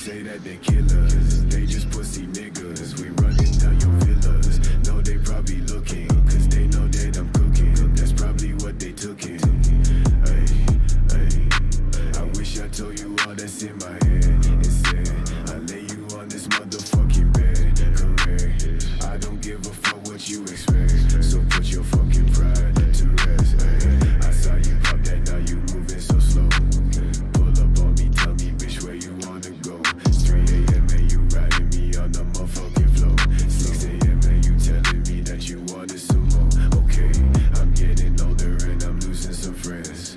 Say that they killers, they just pussy niggas. We running down your villas. No, they probably looking, cause they know that I'm cooking. That's probably what they took in. Ay, ay. I wish I told you all that's in my head. Instead, I lay you on this motherfucking bed. Correct. I don't give a fuck what you expect. So put your fucking pride to rest. Ay. I saw you pop that, now you moving so slow. Pull up on me, tell me, bitch, where you wanna go. It's 3 a.m. and you riding me on the motherfucking floor. 6 a.m. and you telling me that you wanted some more. Okay, I'm getting older and I'm losing some friends.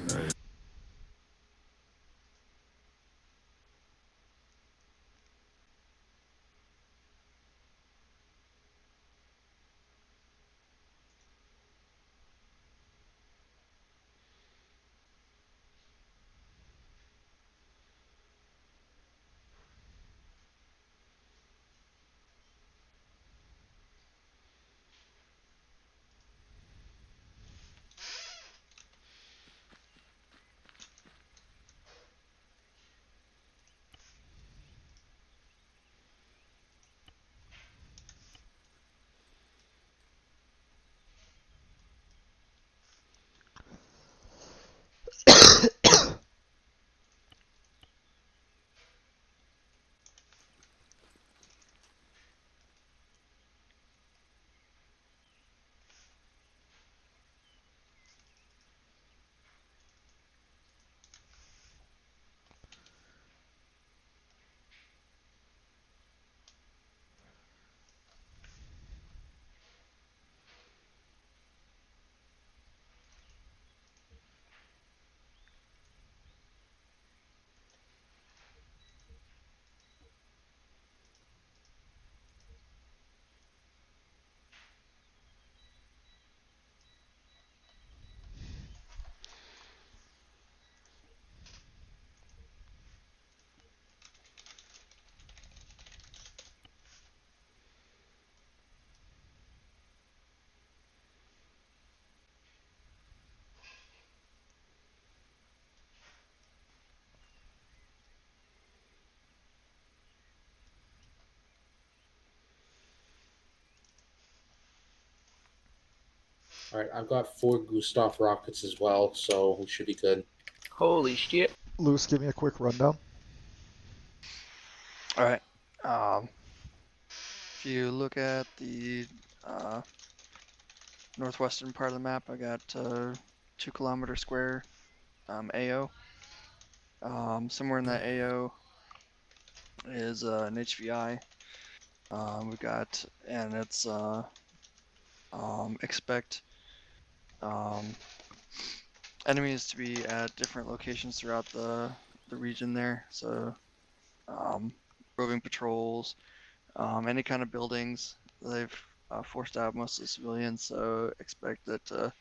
All right, I've got 4 Gustav rockets as well, so we should be good. Holy shit. Luce, give me a quick rundown. All right. If you look at the northwestern part of the map, I got 2 kilometer square AO. Somewhere in that AO is an HVI. We got, and it's expect enemies to be at different locations throughout the region there. So roving patrols, any kind of buildings. They've forced out most of the civilians, so expect that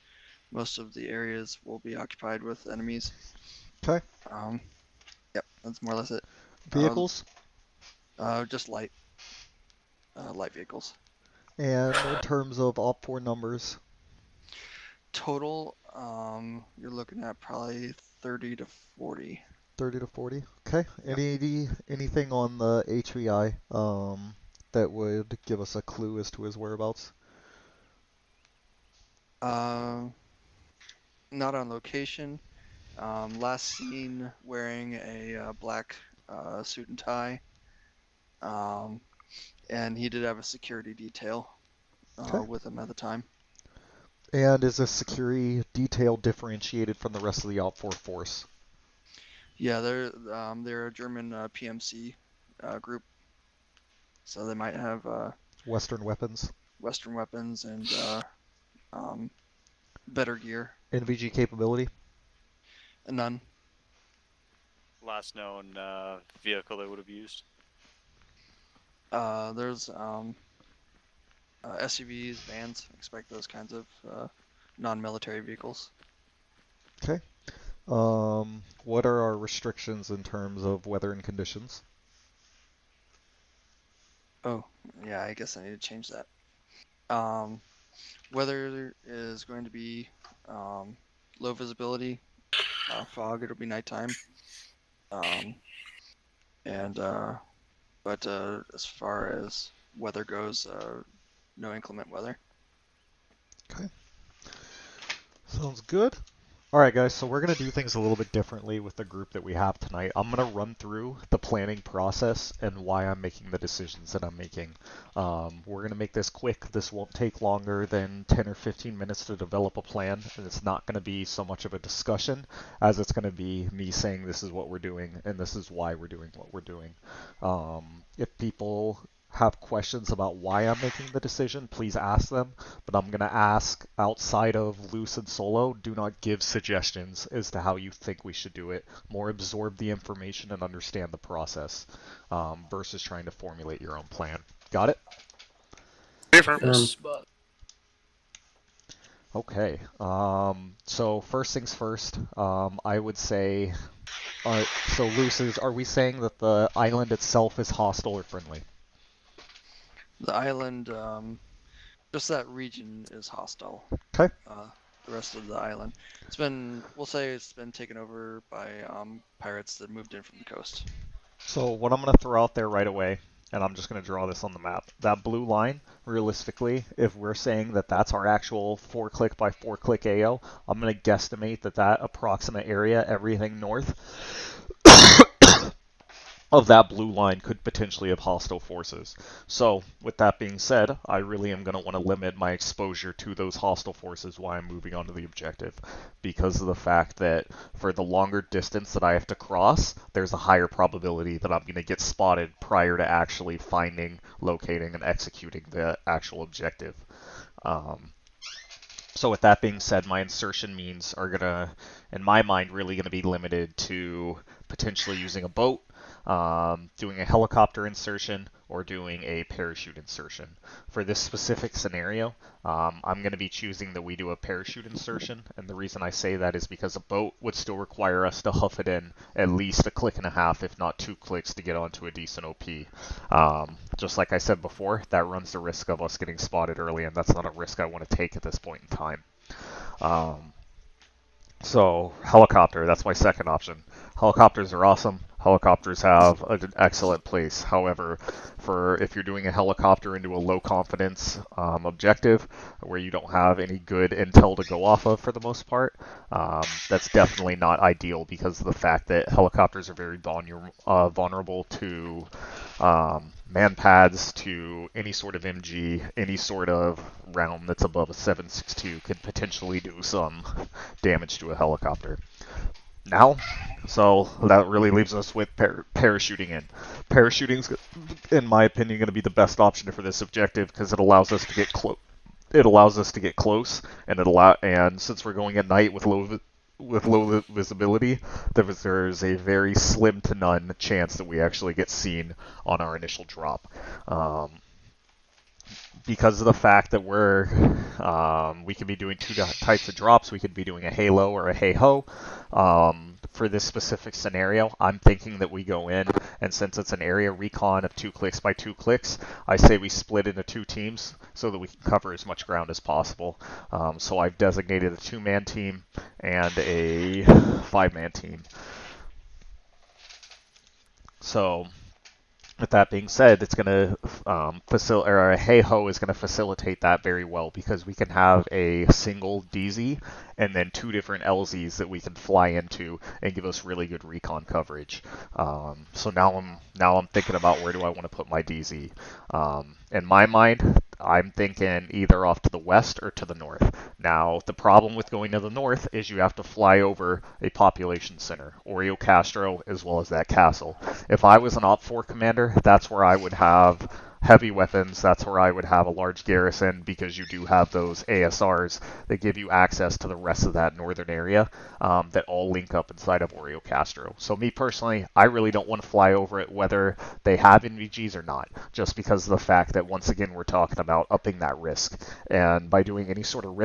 most of the areas will be occupied with enemies. Okay. Yep, that's more or less it. Vehicles? Just light vehicles. And in terms of Op 4 numbers? Total, you're looking at probably 30 to 40. 30 to 40. Okay. Yep. Anything on the HVI that would give us a clue as to his whereabouts? Not on location. Last seen wearing a black suit and tie. And he did have a security detail with him at the time. And is this security detail differentiated from the rest of the Op 4 force? Yeah, they're a German PMC group, so they might have Western weapons? Western weapons and better gear. NVG capability? None. Last known vehicle they would have used? There's SUVs, vans. Expect those kinds of non-military vehicles. Okay. What are our restrictions in terms of weather and conditions? Oh, yeah, I guess I need to change that. Weather is going to be low visibility, fog. It'll be nighttime, and But as far as weather goes, no inclement weather. Okay. Sounds good. Alright guys, so we're going to do things a little bit differently with the group that we have tonight. I'm going to run through the planning process and why I'm making the decisions that I'm making. We're going to make this quick. This won't take longer than 10 or 15 minutes to develop a plan, and it's not going to be so much of a discussion as it's going to be me saying this is what we're doing and this is why we're doing what we're doing. If people have questions about why I'm making the decision, please ask them. But I'm going to ask outside of loose and solo, do not give suggestions as to how you think we should do it. More absorb the information and understand the process versus trying to formulate your own plan. Got it? Yes, but Okay. So first things first, I would say, so loose is, are we saying that the island itself is hostile or friendly? The island, just that region is hostile. Okay. The rest of the island, we'll say it's been taken over by pirates that moved in from the coast. So what I'm going to throw out there right away, and I'm just going to draw this on the map, that blue line, realistically, if we're saying that that's our actual 4-click by 4-click AO, I'm going to guesstimate that approximate area, everything north of that blue line could potentially have hostile forces. So, with that being said, I really am going to want to limit my exposure to those hostile forces while I'm moving on to the objective, because of the fact that for the longer distance that I have to cross, there's a higher probability that I'm going to get spotted prior to actually finding, locating, and executing the actual objective. So with that being said, my insertion means are going to, in my mind, really going to be limited to potentially using a boat, doing a helicopter insertion, or doing a parachute insertion. For this specific scenario, I'm going to be choosing that we do a parachute insertion, and the reason I say that is because a boat would still require us to huff it in at least a click and a half, if not 2 clicks, to get onto a decent OP. Just like I said before, that runs the risk of us getting spotted early, and that's not a risk I want to take at this point in time. So, helicopter, that's my second option. Helicopters are awesome. Helicopters have an excellent place. However, if you're doing a helicopter into a low confidence objective where you don't have any good intel to go off of for the most part, that's definitely not ideal because of the fact that helicopters are very vulnerable to man pads, to any sort of MG, any sort of round that's above a 7.62 could potentially do some damage to a helicopter. Now, so that really leaves us with parachuting in. Parachuting's, in my opinion, going to be the best option for this objective because it allows us to get close. It allows us to get close, and since we're going at night with low visibility, there's a very slim to none chance that we actually get seen on our initial drop. Because of the fact that we could be doing two types of drops, we could be doing a halo or a hey-ho. For this specific scenario, I'm thinking that we go in, and since it's an area recon of 2 clicks by 2 clicks, I say we split into 2 teams so that we can cover as much ground as possible. So I've designated a 2-man team and a 5-man team. So, with that being said, it's going to a hey-ho is going to facilitate that very well because we can have a single DZ and then 2 different LZs that we can fly into and give us really good recon coverage. So now I'm thinking about where do I want to put my DZ. In my mind, I'm thinking either off to the west or to the north. Now, the problem with going to the north is you have to fly over a population center, Oreo Castro, as well as that castle. If I was an Op 4 commander, that's where I would have heavy weapons, that's where I would have a large garrison because you do have those ASRs that give you access to the rest of that northern area that all link up inside of Oreo Castro. So me personally, I really don't want to fly over it whether they have NVGs or not, just because of the fact that once again we're talking about upping that risk. And by doing any sort of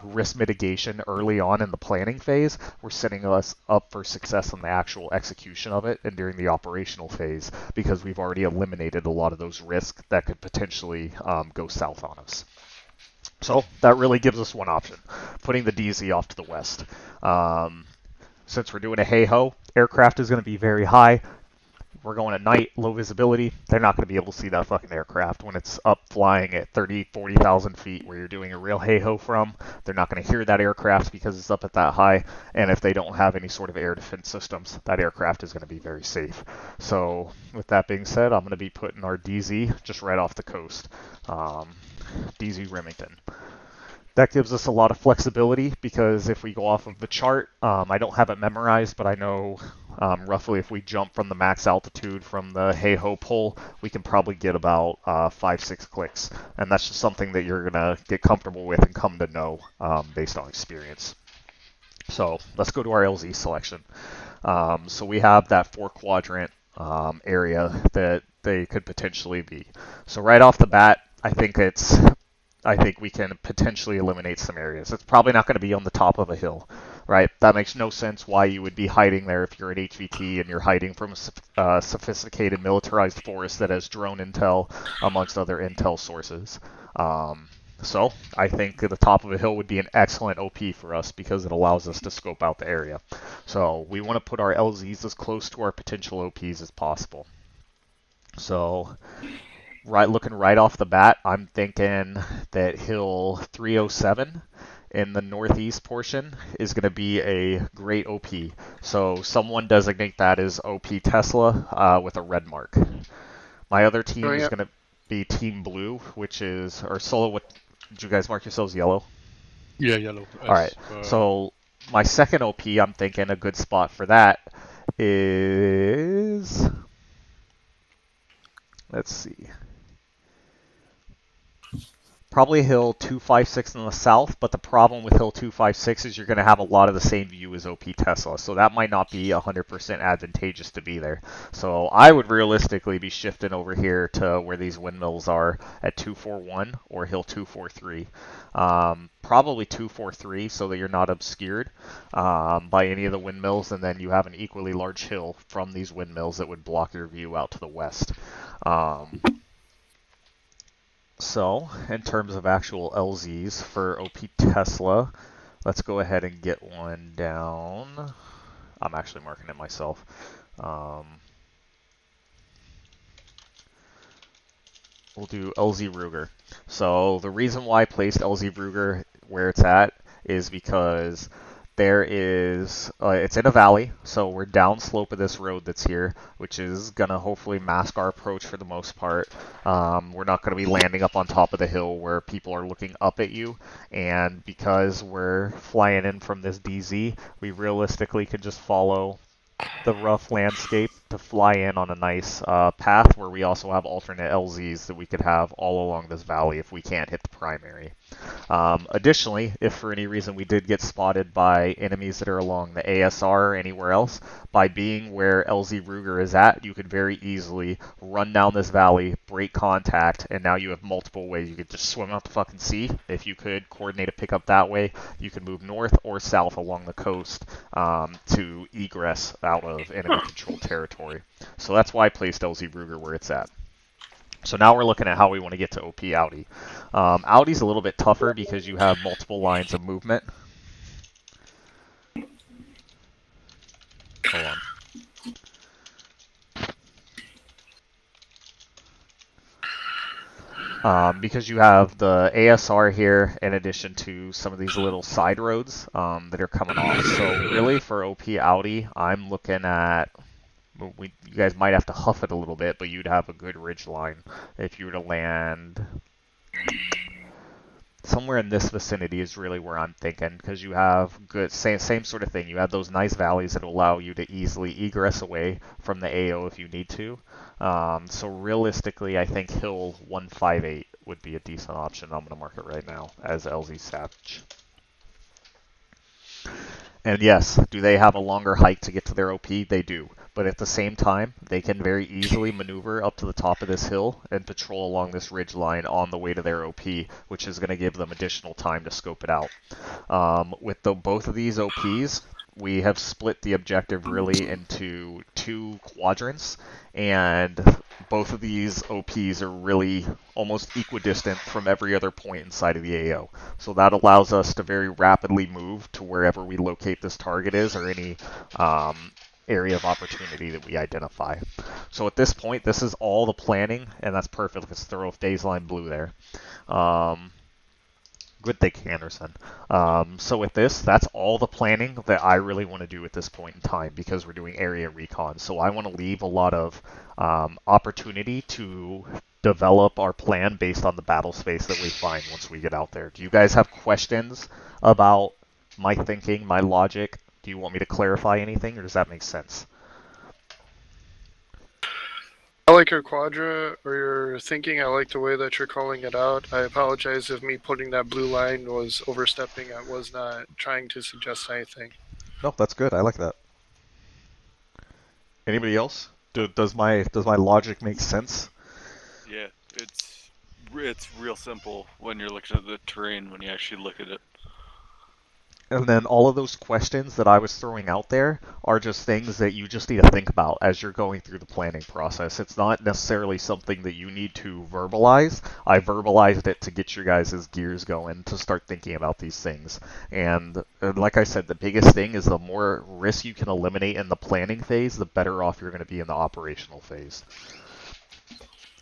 risk mitigation early on in the planning phase, we're setting us up for success in the actual execution of it and during the operational phase because we've already eliminated a lot of those risks that could potentially go south on us. So that really gives us one option, putting the DZ off to the west. Since we're doing a hey-ho, aircraft is going to be very high. we're going at night, low visibility, they're not going to be able to see that fucking aircraft when it's up flying at 30, 40,000 feet where you're doing a real hey-ho from. They're not going to hear that aircraft because it's up at that high, and if they don't have any sort of air defense systems, that aircraft is going to be very safe. So with that being said, I'm going to be putting our DZ just right off the coast, DZ Remington. That gives us a lot of flexibility because if we go off of the chart, I don't have it memorized, but I know roughly if we jump from the max altitude from the hey-ho pole, we can probably get about 5-6 clicks. And that's just something that you're going to get comfortable with and come to know based on experience. So let's go to our LZ selection. So we have that 4-quadrant area that they could potentially be. So right off the bat, I think we can potentially eliminate some areas. It's probably not going to be on the top of a hill, right? That makes no sense why you would be hiding there if you're an HVT and you're hiding from a sophisticated militarized force that has drone intel amongst other intel sources. So I think the top of a hill would be an excellent OP for us because it allows us to scope out the area. So we want to put our LZs as close to our potential OPs as possible. So looking right off the bat, I'm thinking that hill 307 in the northeast portion is going to be a great OP. So someone designate that as OP Tesla with a red mark. My other team is going to be Team Blue, which is, or Solo, what, did you guys mark yourselves yellow? Yeah, yellow. All right. So my second OP, I'm thinking a good spot for that is, let's see, probably hill 256 in the south, but the problem with hill 256 is you're going to have a lot of the same view as OP Tesla, so that might not be 100% advantageous to be there. So I would realistically be shifting over here to where these windmills are at 241 or hill 243. Probably 243 so that you're not obscured by any of the windmills, and then you have an equally large hill from these windmills that would block your view out to the west. So, in terms of actual LZs for OP Tesla, let's go ahead and get one down. I'm actually marking it myself. We'll do LZ Ruger. So, the reason why I placed LZ Ruger where it's at is because there is, it's in a valley, so we're downslope of this road that's here, which is going to hopefully mask our approach for the most part. We're not going to be landing up on top of the hill where people are looking up at you, and because we're flying in from this DZ, we realistically could just follow the rough landscape to fly in on a nice path where we also have alternate LZs that we could have all along this valley if we can't hit the primary. Additionally, if for any reason we did get spotted by enemies that are along the ASR or anywhere else, by being where LZ Ruger is at, you could very easily run down this valley, break contact, and now you have multiple ways. You could just swim out the fucking sea. If you could coordinate a pickup that way, you can move north or south along the coast to egress out of enemy-controlled territory. So that's why I placed LZ Ruger where it's at. So now we're looking at how we want to get to OP Audi. Audi's a little bit tougher because you have multiple lines of movement. Hold on. Because you have the ASR here in addition to some of these little side roads that are coming off. So really for OP Audi, I'm looking at, you guys might have to huff it a little bit, but you'd have a good ridge line if you were to land somewhere in this vicinity is really where I'm thinking, because you have good, same sort of thing. You have those nice valleys that allow you to easily egress away from the AO if you need to. So realistically, I think hill 158 would be a decent option. I'm going to mark it right now as LZ Savage. And yes, do they have a longer hike to get to their OP? They do. But at the same time, they can very easily maneuver up to the top of this hill and patrol along this ridge line on the way to their OP, which is going to give them additional time to scope it out. With both of these OPs, we have split the objective really into 2 quadrants, and both of these OPs are really almost equidistant from every other point inside of the AO. So that allows us to very rapidly move to wherever we locate this target is, or area of opportunity that we identify. So at this point, this is all the planning, and that's perfect because throw off days line blue there. Good thinking, Anderson. So with this, that's all the planning that I really want to do at this point in time because we're doing area recon. So I want to leave a lot of opportunity to develop our plan based on the battle space that we find once we get out there. Do you guys have questions about my thinking, my logic? Do you want me to clarify anything, or does that make sense? I like your quadra or your thinking. I like the way that you're calling it out. I apologize if me putting that blue line was overstepping. I was not trying to suggest anything. No, that's good. I like that. Anybody else? Does my logic make sense? Yeah, it's real simple when you're looking at the terrain when you actually look at it. And then all of those questions that I was throwing out there are just things that you just need to think about as you're going through the planning process. It's not necessarily something that you need to verbalize. I verbalized it to get your guys' gears going to start thinking about these things. And like I said, the biggest thing is the more risk you can eliminate in the planning phase, the better off you're going to be in the operational phase.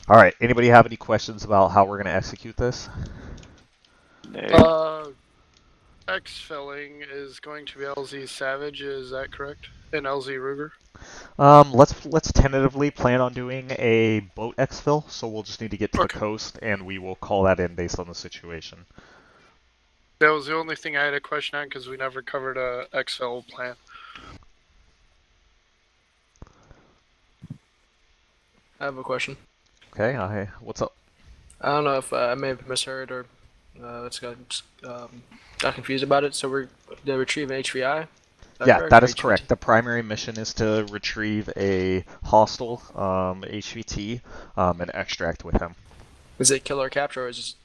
All right, anybody have any questions about how we're going to execute this? X-filling is going to be LZ Savage, is that correct? And LZ Ruger? Let's tentatively plan on doing a boat exfil, so we'll just need to get to the coast, and we will call that in based on the situation. That was the only thing I had a question on because we never covered a exfil plan. I have a question. Okay, what's up? I don't know if I may have misheard or got confused about it. So we're to retrieve an HVI? That is correct. The primary mission is to retrieve a hostile HVT and extract with him. Is it kill or capture, or is it just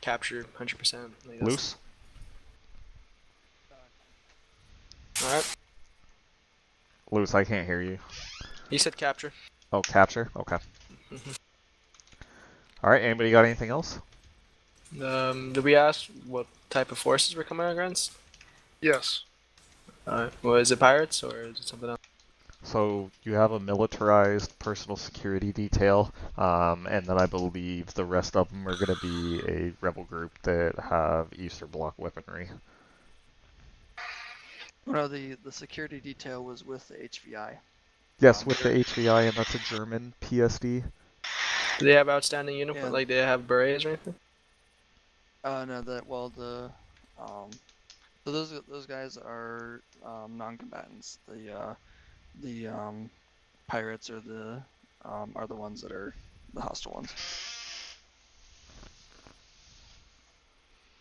capture 100%? Loose? Alright. Loose, I can't hear you. You said capture. Oh, capture? Okay. Alright, anybody got anything else? Did we ask what type of forces we're coming against? Yes. Well, is it pirates or is it something else? So you have a militarized personal security detail, and then I believe the rest of them are going to be a rebel group that have Eastern Bloc weaponry. No, the security detail was with the HVI. Yes, with the HVI, and that's a German PSD. Do they have outstanding uniform? Yeah. Like, do they have berets or anything? No, so those guys are non-combatants. The pirates are the ones that are the hostile ones.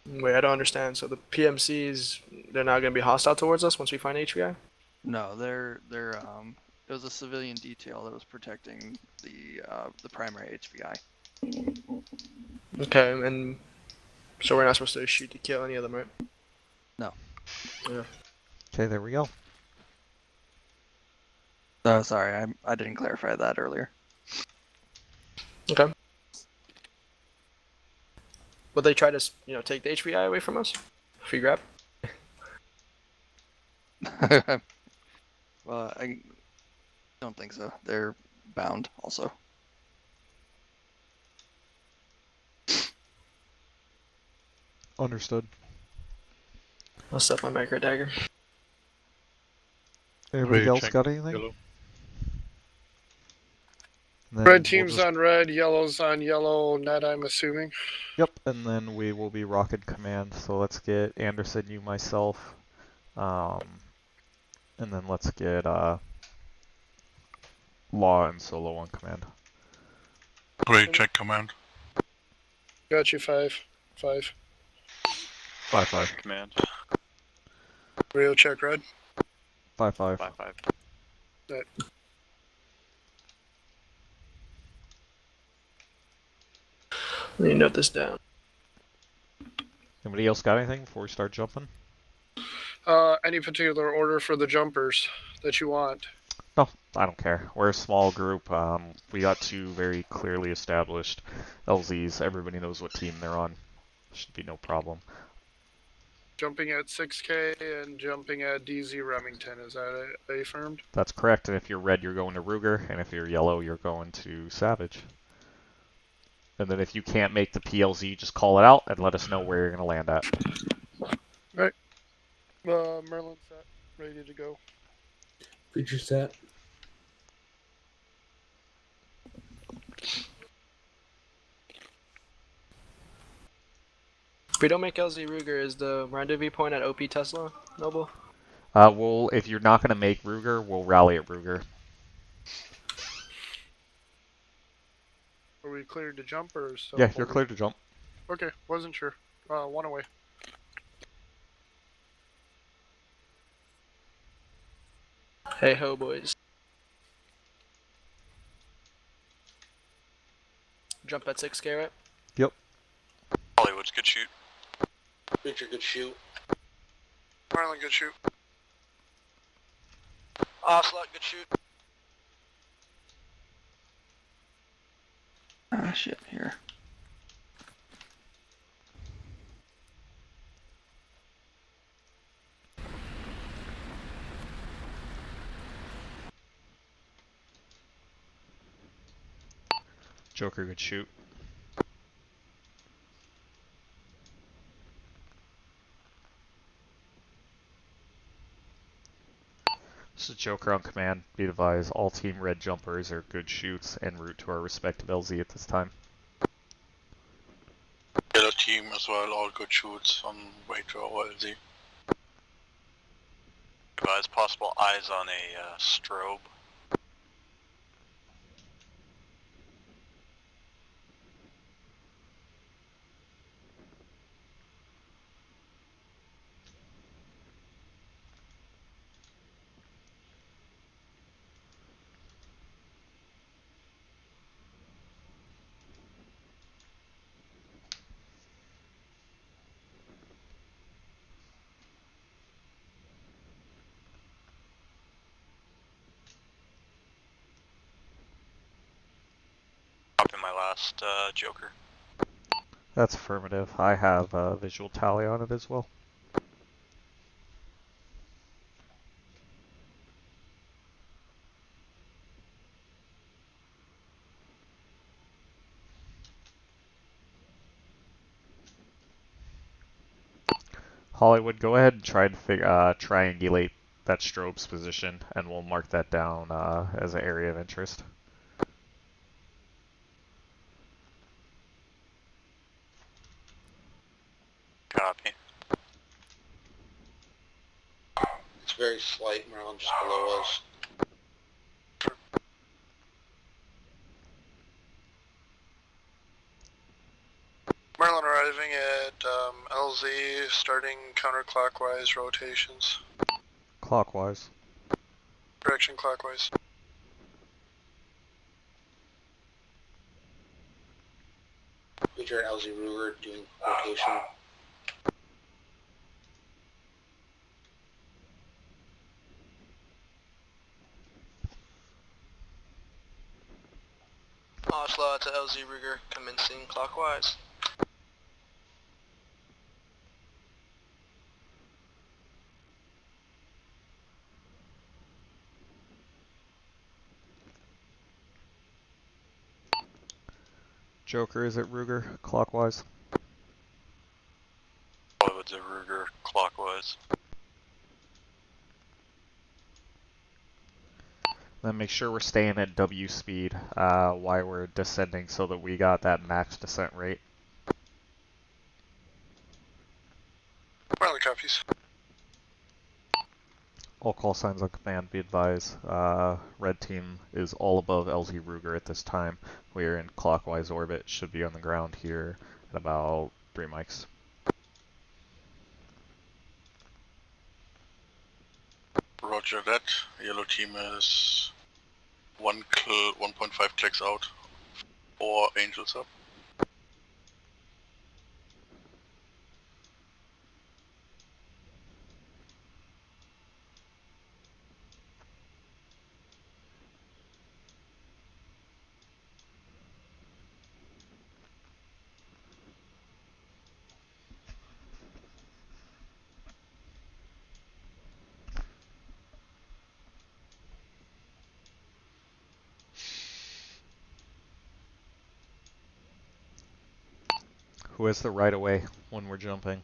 Wait, I don't understand. So the PMCs, they're not going to be hostile towards us once we find HVI? No, they're it was a civilian detail that was protecting the primary HVI. Okay, and so we're not supposed to shoot to kill any of them, right? No. Yeah. Okay, there we go. Oh, sorry, I didn't clarify that earlier. Okay. Will they try to, take the HVI away from us? Free grab? Well, I don't think so. They're bound also. Understood. I'll set my micro dagger. Anybody else got anything? Yellow. Red team's on red, yellow's on yellow, net I'm assuming. Yep, and then we will be rocking command. So let's get Anderson, you, myself, and then let's get Law and Solo on command. Great, check command. Got you, 5. 5-5. Command. Rio check red. 5-5. 5-5. Right. Let me note this down. Anybody else got anything before we start jumping? Any particular order for the jumpers that you want? No, I don't care. We're a small group. We got 2 very clearly established LZs. Everybody knows what team they're on. Should be no problem. Jumping at 6K and jumping at DZ Remington. Is that affirmed? That's correct, and if you're red, you're going to Ruger, and if you're yellow, you're going to Savage. And then if you can't make the PLZ, just call it out and let us know where you're going to land at. Right. Merlin set. Ready to go. Creature set. If we don't make LZ Ruger, is the rendezvous point at OP Tesla, Noble? If you're not going to make Ruger, we'll rally at Ruger. Are we cleared to jump or still? Yeah, you're clear to jump. Okay, wasn't sure. One away. Hey ho, boys. Jump at 6K, right? Yep. Hollywood's good shoot. Creature good shoot. Merlin, good shoot. Ocelot, good shoot. Ah, shit, here. Joker could shoot. This is Joker on command. Be advised, all team red jumpers are good shoots en route to our respective LZ at this time. Yellow team as well, all good shoots on way to our LZ. Advise possible eyes on a strobe. Copy my last Joker. That's affirmative. I have a visual tally on it as well. Hollywood, go ahead and try and triangulate that strobe's position, and we'll mark that down as an area of interest. Copy. It's very slight, Merlin, just below us. Merlin arriving at LZ, starting counterclockwise rotations. Clockwise. Direction clockwise. Creature and LZ Ruger doing rotation. Ocelot to LZ Ruger, commencing clockwise. Joker is at Ruger, clockwise. Hollywood's a Ruger clockwise. Then make sure we're staying at W speed while we're descending so that we got that max descent rate. Merlin copies. All call signs on command, be advised. Red team is all above LZ Ruger at this time. We are in clockwise orbit, should be on the ground here at about 3 mics. Roger that. Yellow team is 1.5 clicks out. 4 angels up. Who has the right of way when we're jumping?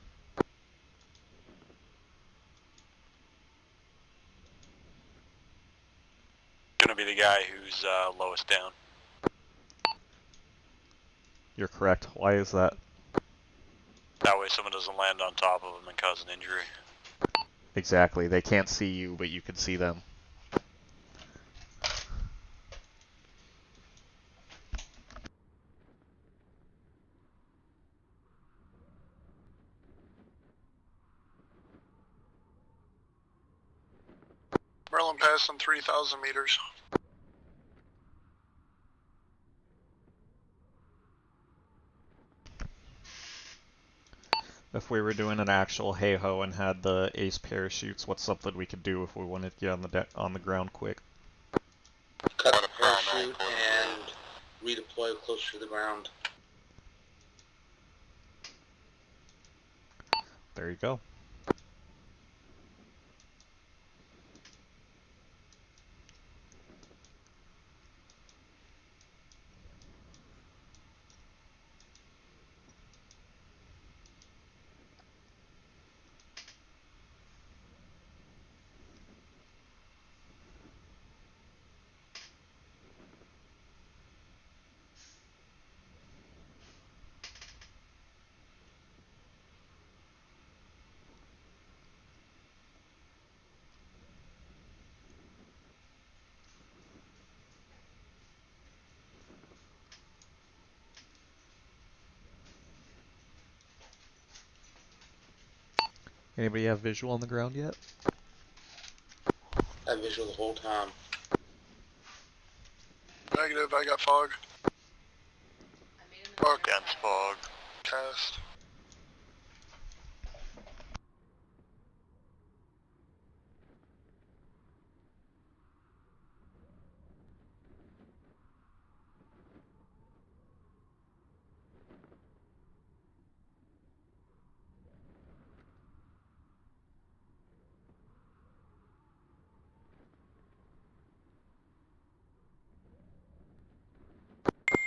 Gonna be the guy who's lowest down. You're correct. Why is that? That way someone doesn't land on top of him and cause an injury. Exactly. They can't see you, but you can see them. Merlin passing 3,000 meters. If we were doing an actual hey-ho and had the ace parachutes, what's something we could do if we wanted to get on the ground quick? Cut the parachute and redeploy closer to the ground. There you go. Anybody have visual on the ground yet? I have visual the whole time. Negative, I got fog. Against fog. Cast.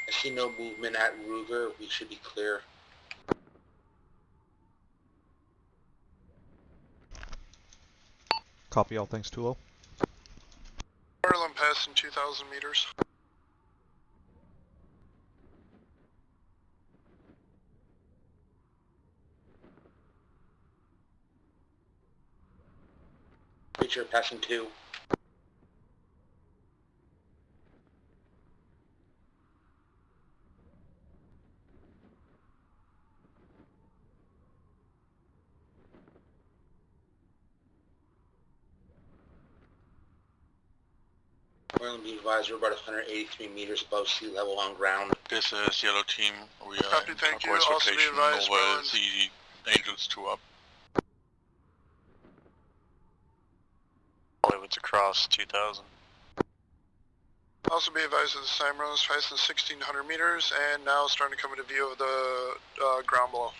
I see no movement at Ruger. We should be clear. Copy all things, Tulo. Merlin passing 2,000 meters. Creature passing 2. Merlin, be advised, we're about 183 meters above sea level on ground. This is Yellow Team. We are Copy, in thank you. turquoise Also be location. advised, Nova Merlin. is the Angels 2 up. Hollywood's across 2,000. Also be advised that the time Merlin is facing 1,600 meters and now starting to come into view of the ground below.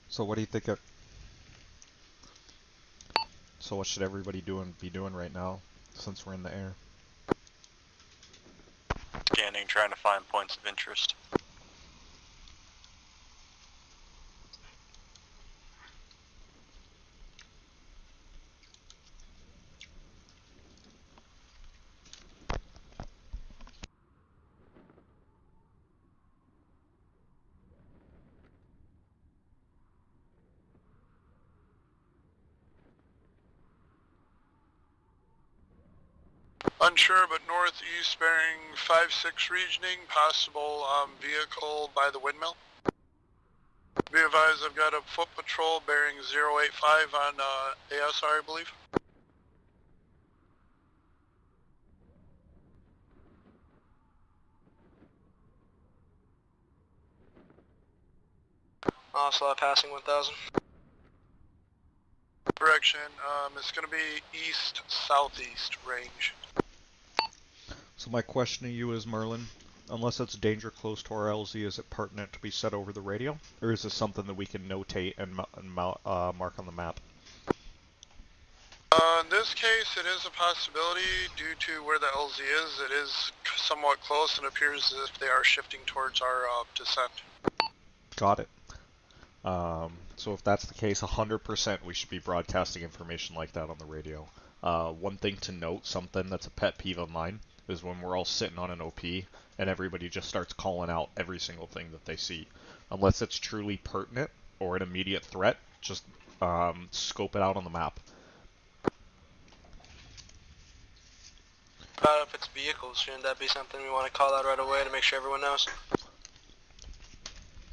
So what do you think So what should everybody be doing right now, since we're in the air? Scanning, trying to find points of interest. Unsure, but northeast bearing 5-6 regioning, possible vehicle by the windmill. Be advised, I've got a foot patrol bearing 085 on ASR, I believe. Also passing 1,000. Direction, it's going to be east-southeast range. So my question to you is, Merlin, Unless it's danger close to our LZ, is it pertinent to be set over the radio? Or is this something that we can notate and mark on the map? In this case, it is a possibility due to where the LZ is. It is somewhat close and appears as if they are shifting towards our descent. Got it. So if that's the case, 100% we should be broadcasting information like that on the radio. One thing to note, something that's a pet peeve of mine, is when we're all sitting on an OP and everybody just starts calling out every single thing that they see. Unless it's truly pertinent or an immediate threat, just scope it out on the map. If it's vehicles, shouldn't that be something we want to call out right away to make sure everyone knows?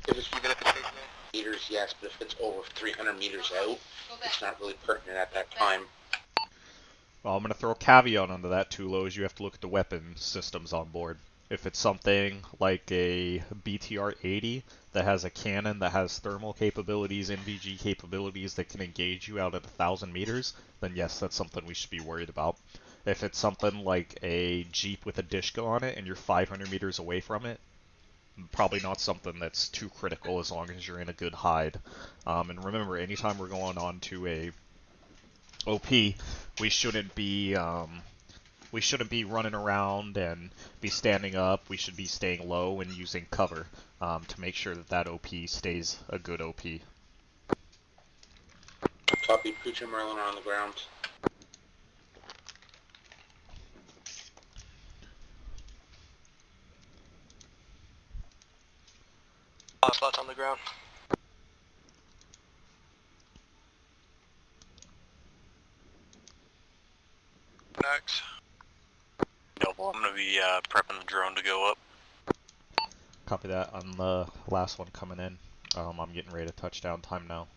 Even if it's meters, yes, but if it's over 300 meters out, it's not really pertinent at that time. Well, I'm going to throw a caveat onto that too, Lo, is you have to look at the weapon systems on board. If it's something like a BTR-80 that has a cannon that has thermal capabilities, NVG capabilities that can engage you out at 1,000 meters, then yes, that's something we should be worried about. If it's something like a Jeep with a Dishka on it and you're 500 meters away from it, probably not something that's too critical as long as you're in a good hide. And remember, anytime we're going on to a OP, we shouldn't be running around and be standing up. We should be staying low and using cover to make sure that that OP stays a good OP. Copy, Pooch and Merlin are on the ground. Slots on the ground. Next. Noble, I'm gonna be prepping the drone to go up. Copy that on the last one coming in. I'm getting ready to touchdown time now.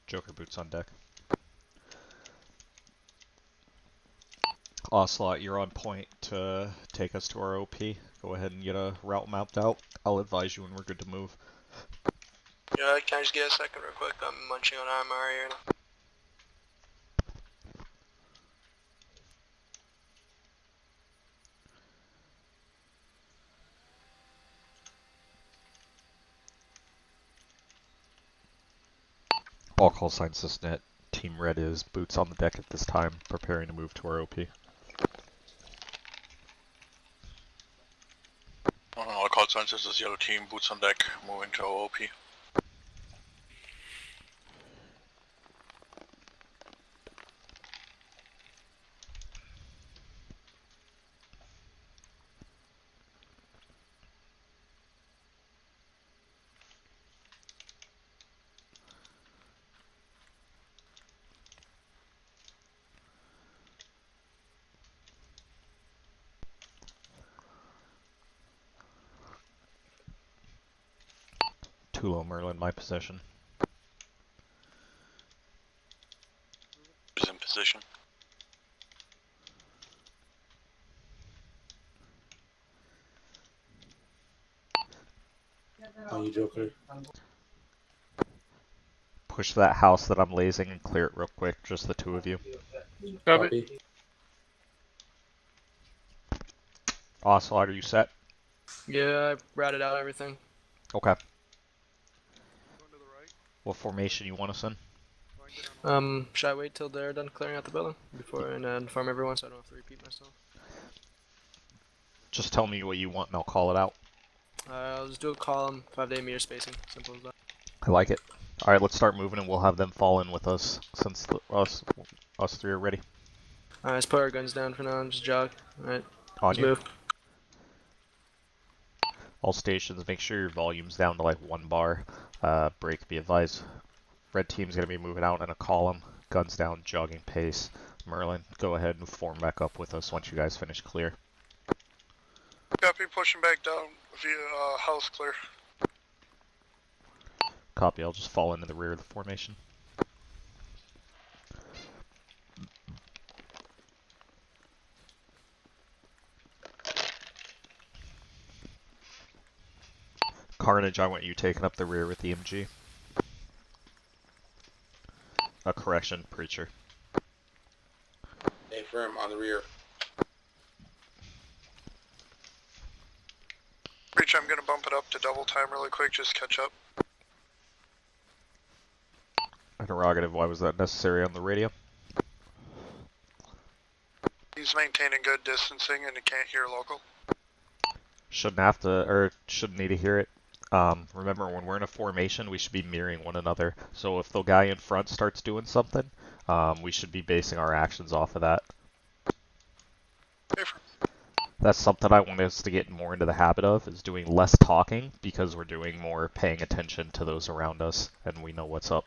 Joker boots on deck. Ocelot, you're on point to take us to our OP. Go ahead and get a route mapped out. I'll advise you when we're good to move. Yeah, can I just get a second real quick? I'm munching on ArmA here now. All call signs Cisnet. Team Red is boots on the deck at this time, preparing to move to our OP. All call signs, this is yellow team, boots on deck, moving to OP. Tulo Merlin, my position. Is in position. On you, Joker. Push that house that I'm lasing and clear it real quick, just the two of you. Copy. Ocelot, are you set? Yeah, I routed out everything. Okay. What formation you want us in? Should I wait till they're done clearing out the building before and inform everyone so I don't have to repeat myself? Just tell me what you want and I'll call it out. I'll just do a column, 5 to 8 meter spacing, simple as that. I like it. Alright, let's start moving and we'll have them fall in with us since us three are ready. Alright, let's put our guns down for now and just jog. Alright, On let's you. move. All stations, make sure your volume's down to like 1 bar. Break, be advised. Red team's gonna be moving out in a column. Guns down, jogging pace. Merlin, go ahead and form back up with us once you guys finish clear. Copy, pushing back down via house clear. Copy, I'll just fall into the rear of the formation. Carnage, I want you taking up the rear with the EMG. A correction, Preacher. Affirm on the rear. Reach, I'm gonna bump it up to double time really quick, just catch up. Interrogative, why was that necessary on the radio? He's maintaining good distancing and he can't hear local. Shouldn't have to, or shouldn't need to hear it. Remember, when we're in a formation, we should be mirroring one another. So if the guy in front starts doing something, we should be basing our actions off of that. Affirm. That's something I want us to get more into the habit of, is doing less talking, because we're doing more paying attention to those around us, and we know what's up.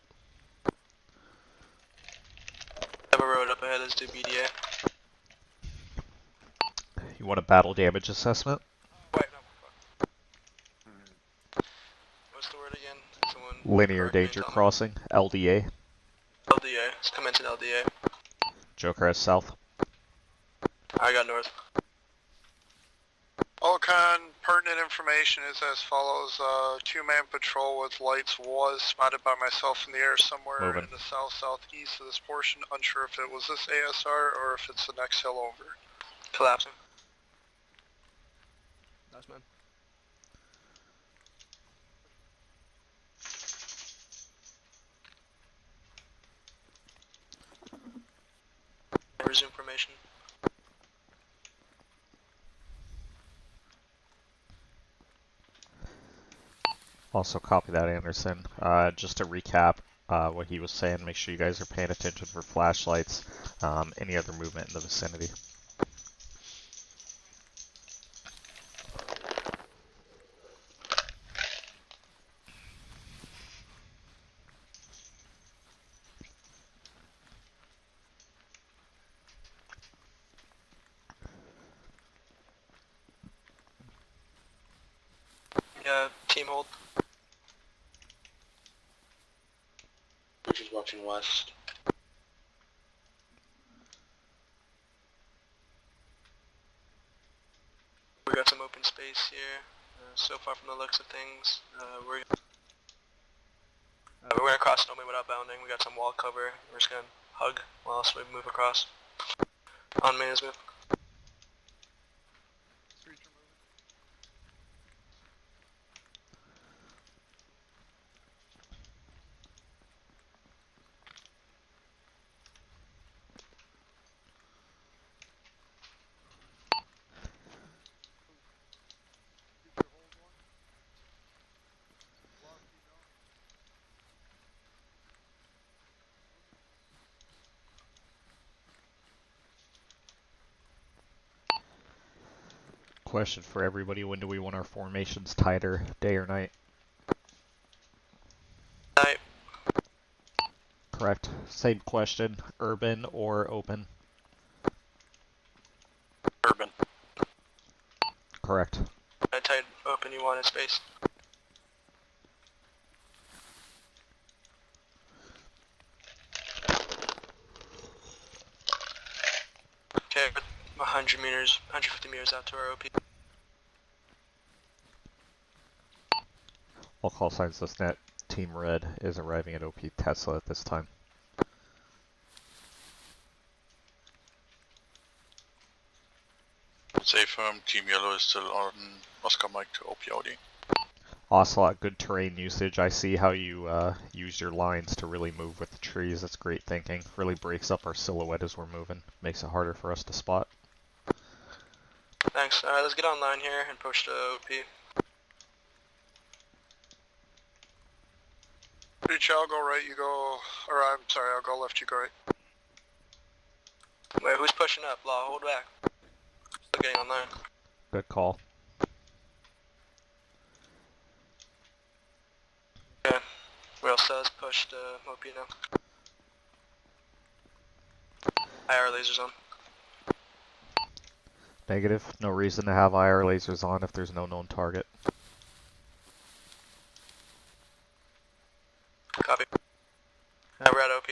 Have a road up ahead, let's do BDA. You want a battle damage assessment? Wait, no. What's the word again? Someone Linear correct me, danger tell me. crossing, LDA. LDA, let's commence an LDA. Joker has south. I got north. Olcon, pertinent information is as follows. Two-man patrol with lights was spotted by myself in the air somewhere Moving. in the south-southeast of this portion. Unsure if it was this ASR or if it's the next hill over. Collapsing. Last man. Resume formation. Also copy that, Anderson. Just to recap what he was saying, make sure you guys are paying attention for flashlights, any other movement in the vicinity. Yeah, team hold. Which is watching west. We got some open space here. So far from the looks of things, we're gonna cross normally without bounding. We got some wall cover. We're just gonna hug whilst we move across. On main is move. Question for everybody, when do we want our formations tighter, day or night? Night. Correct. Same question, urban or open? Urban. Correct. Tight open, you want in space. Okay, 100 meters, 150 meters out to our OP. All call signs this net. Team Red is arriving at OP Tesla at this time. Say firm, Team Yellow is still on Oscar Mike to OP Audi. Ocelot, good terrain usage. I see how you use your lines to really move with the trees. That's great thinking. Really breaks up our silhouette as we're moving. Makes it harder for us to spot. Thanks. Alright, let's get online here and push to OP. Reach, I'll go right, you go, or I'm sorry, I'll go left, you go right. Wait, who's pushing up? Law, hold back. Still getting online. Good call. Okay. Real says push to OP now. IR lasers on. Negative. No reason to have IR lasers on if there's no known target. Copy. We're at OP.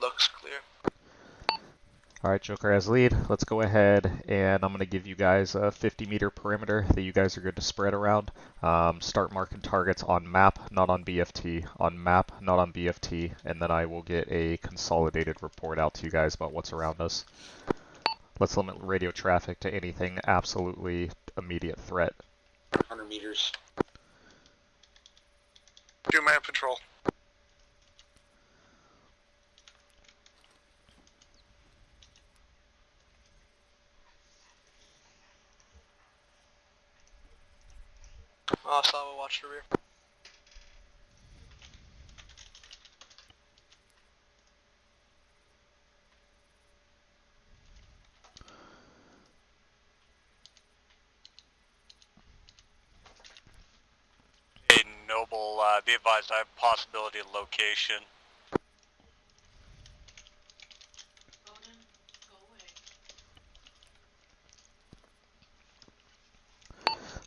Looks clear. Alright, Joker has lead. Let's go ahead and I'm going to give you guys a 50-meter perimeter that you guys are good to spread around. Start marking targets on map, not on BFT. On map, not on BFT. And then I will get a consolidated report out to you guys about what's around us. Let's limit radio traffic to anything absolutely immediate threat. 100 meters. 2-man patrol. Sava, watch the rear. Hey, Noble, be advised I have possibility of location.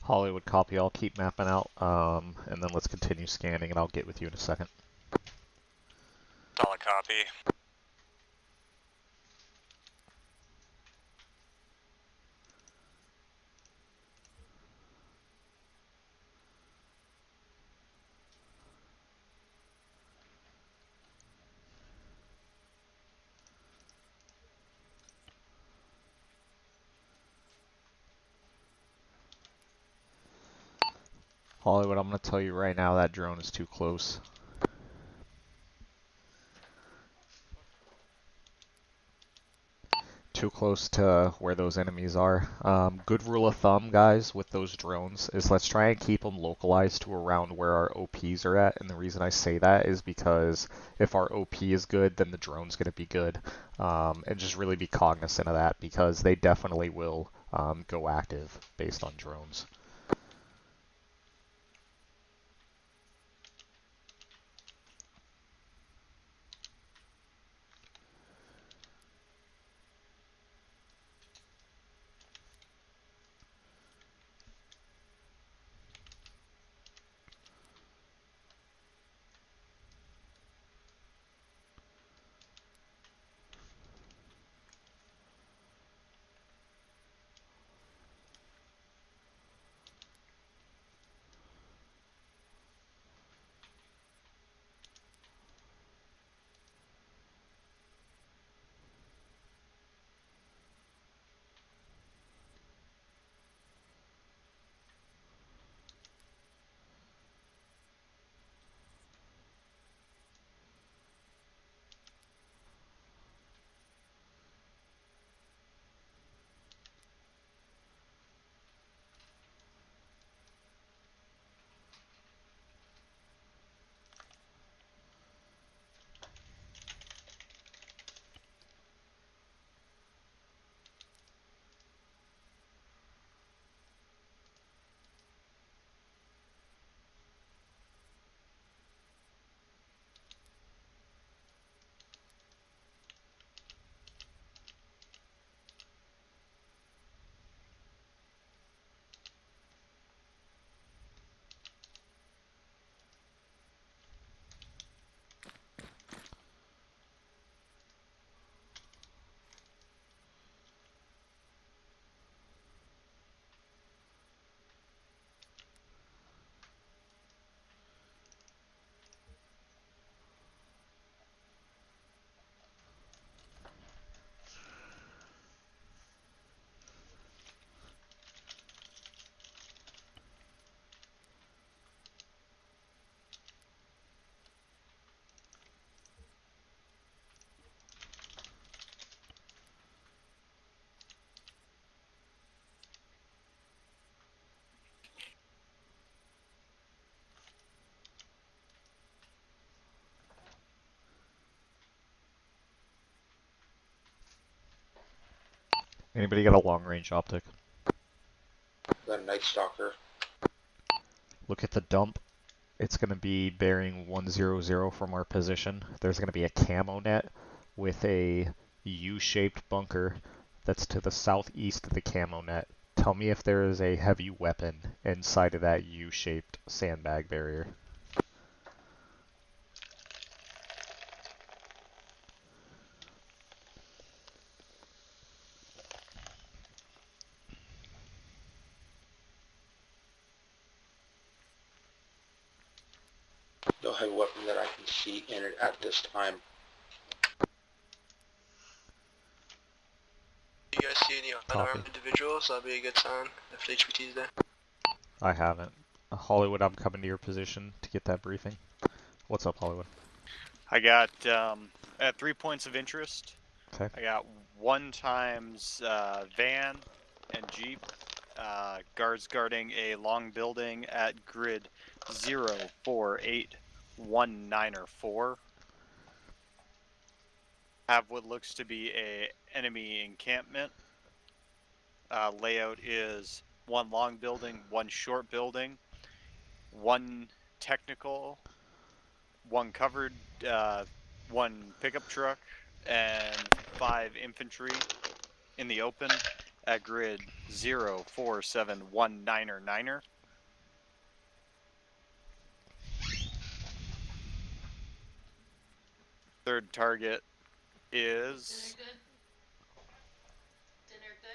Hollywood copy, I'll keep mapping out, and then let's continue scanning and I'll get with you in a second. Solid copy. Hollywood, I'm going to tell you right now that drone is too close. Too close to where those enemies are. Good rule of thumb, guys, with those drones is let's try and keep them localized to around where our OPs are at. And the reason I say that is because if our OP is good, then the drone's going to be good. And just really be cognizant of that because they definitely will go active based on drones. Anybody got a long-range optic? Got a Night Stalker. Look at the dump. It's going to be bearing 100 from our position. There's going to be a camo net with a U-shaped bunker that's to the southeast of the camo net. Tell me if there is a heavy weapon inside of that U-shaped sandbag barrier. heavy weapon that I can see in it at this time. Do you guys see any unarmed individuals? That'll be a good sign if the HPT is there. I haven't. Hollywood, I'm coming to your position to get that briefing. What's up, Hollywood? I got at 3 points of interest. Okay. I got 1 times van and jeep. Guards guarding a long building at grid 04819 have what looks to be a enemy encampment. Layout is 1 long building, 1 short building, 1 technical, 1 covered, 1 pickup truck, and 5 infantry in the open at grid 04719. Third target is...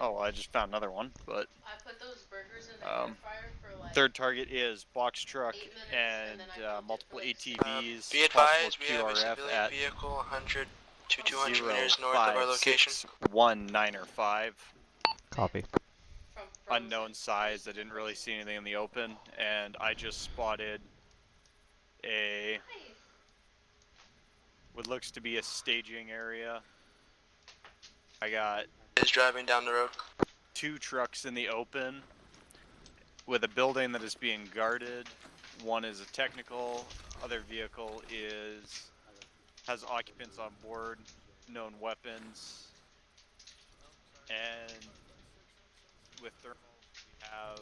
Oh, I just found another one, but... I put those burgers in the air fryer for like... Third target is box truck and multiple ATVs, Be advised, we have a civilian vehicle 100 to 200 meters north of our location. 05619. Copy. Unknown size, I didn't really see anything in the open, and I just spotted a... what looks to be a staging area. I got... is driving down the road. 2 trucks in the open with a building that is being guarded. 1 is a technical, other vehicle has occupants on board, known weapons, and with thermals we have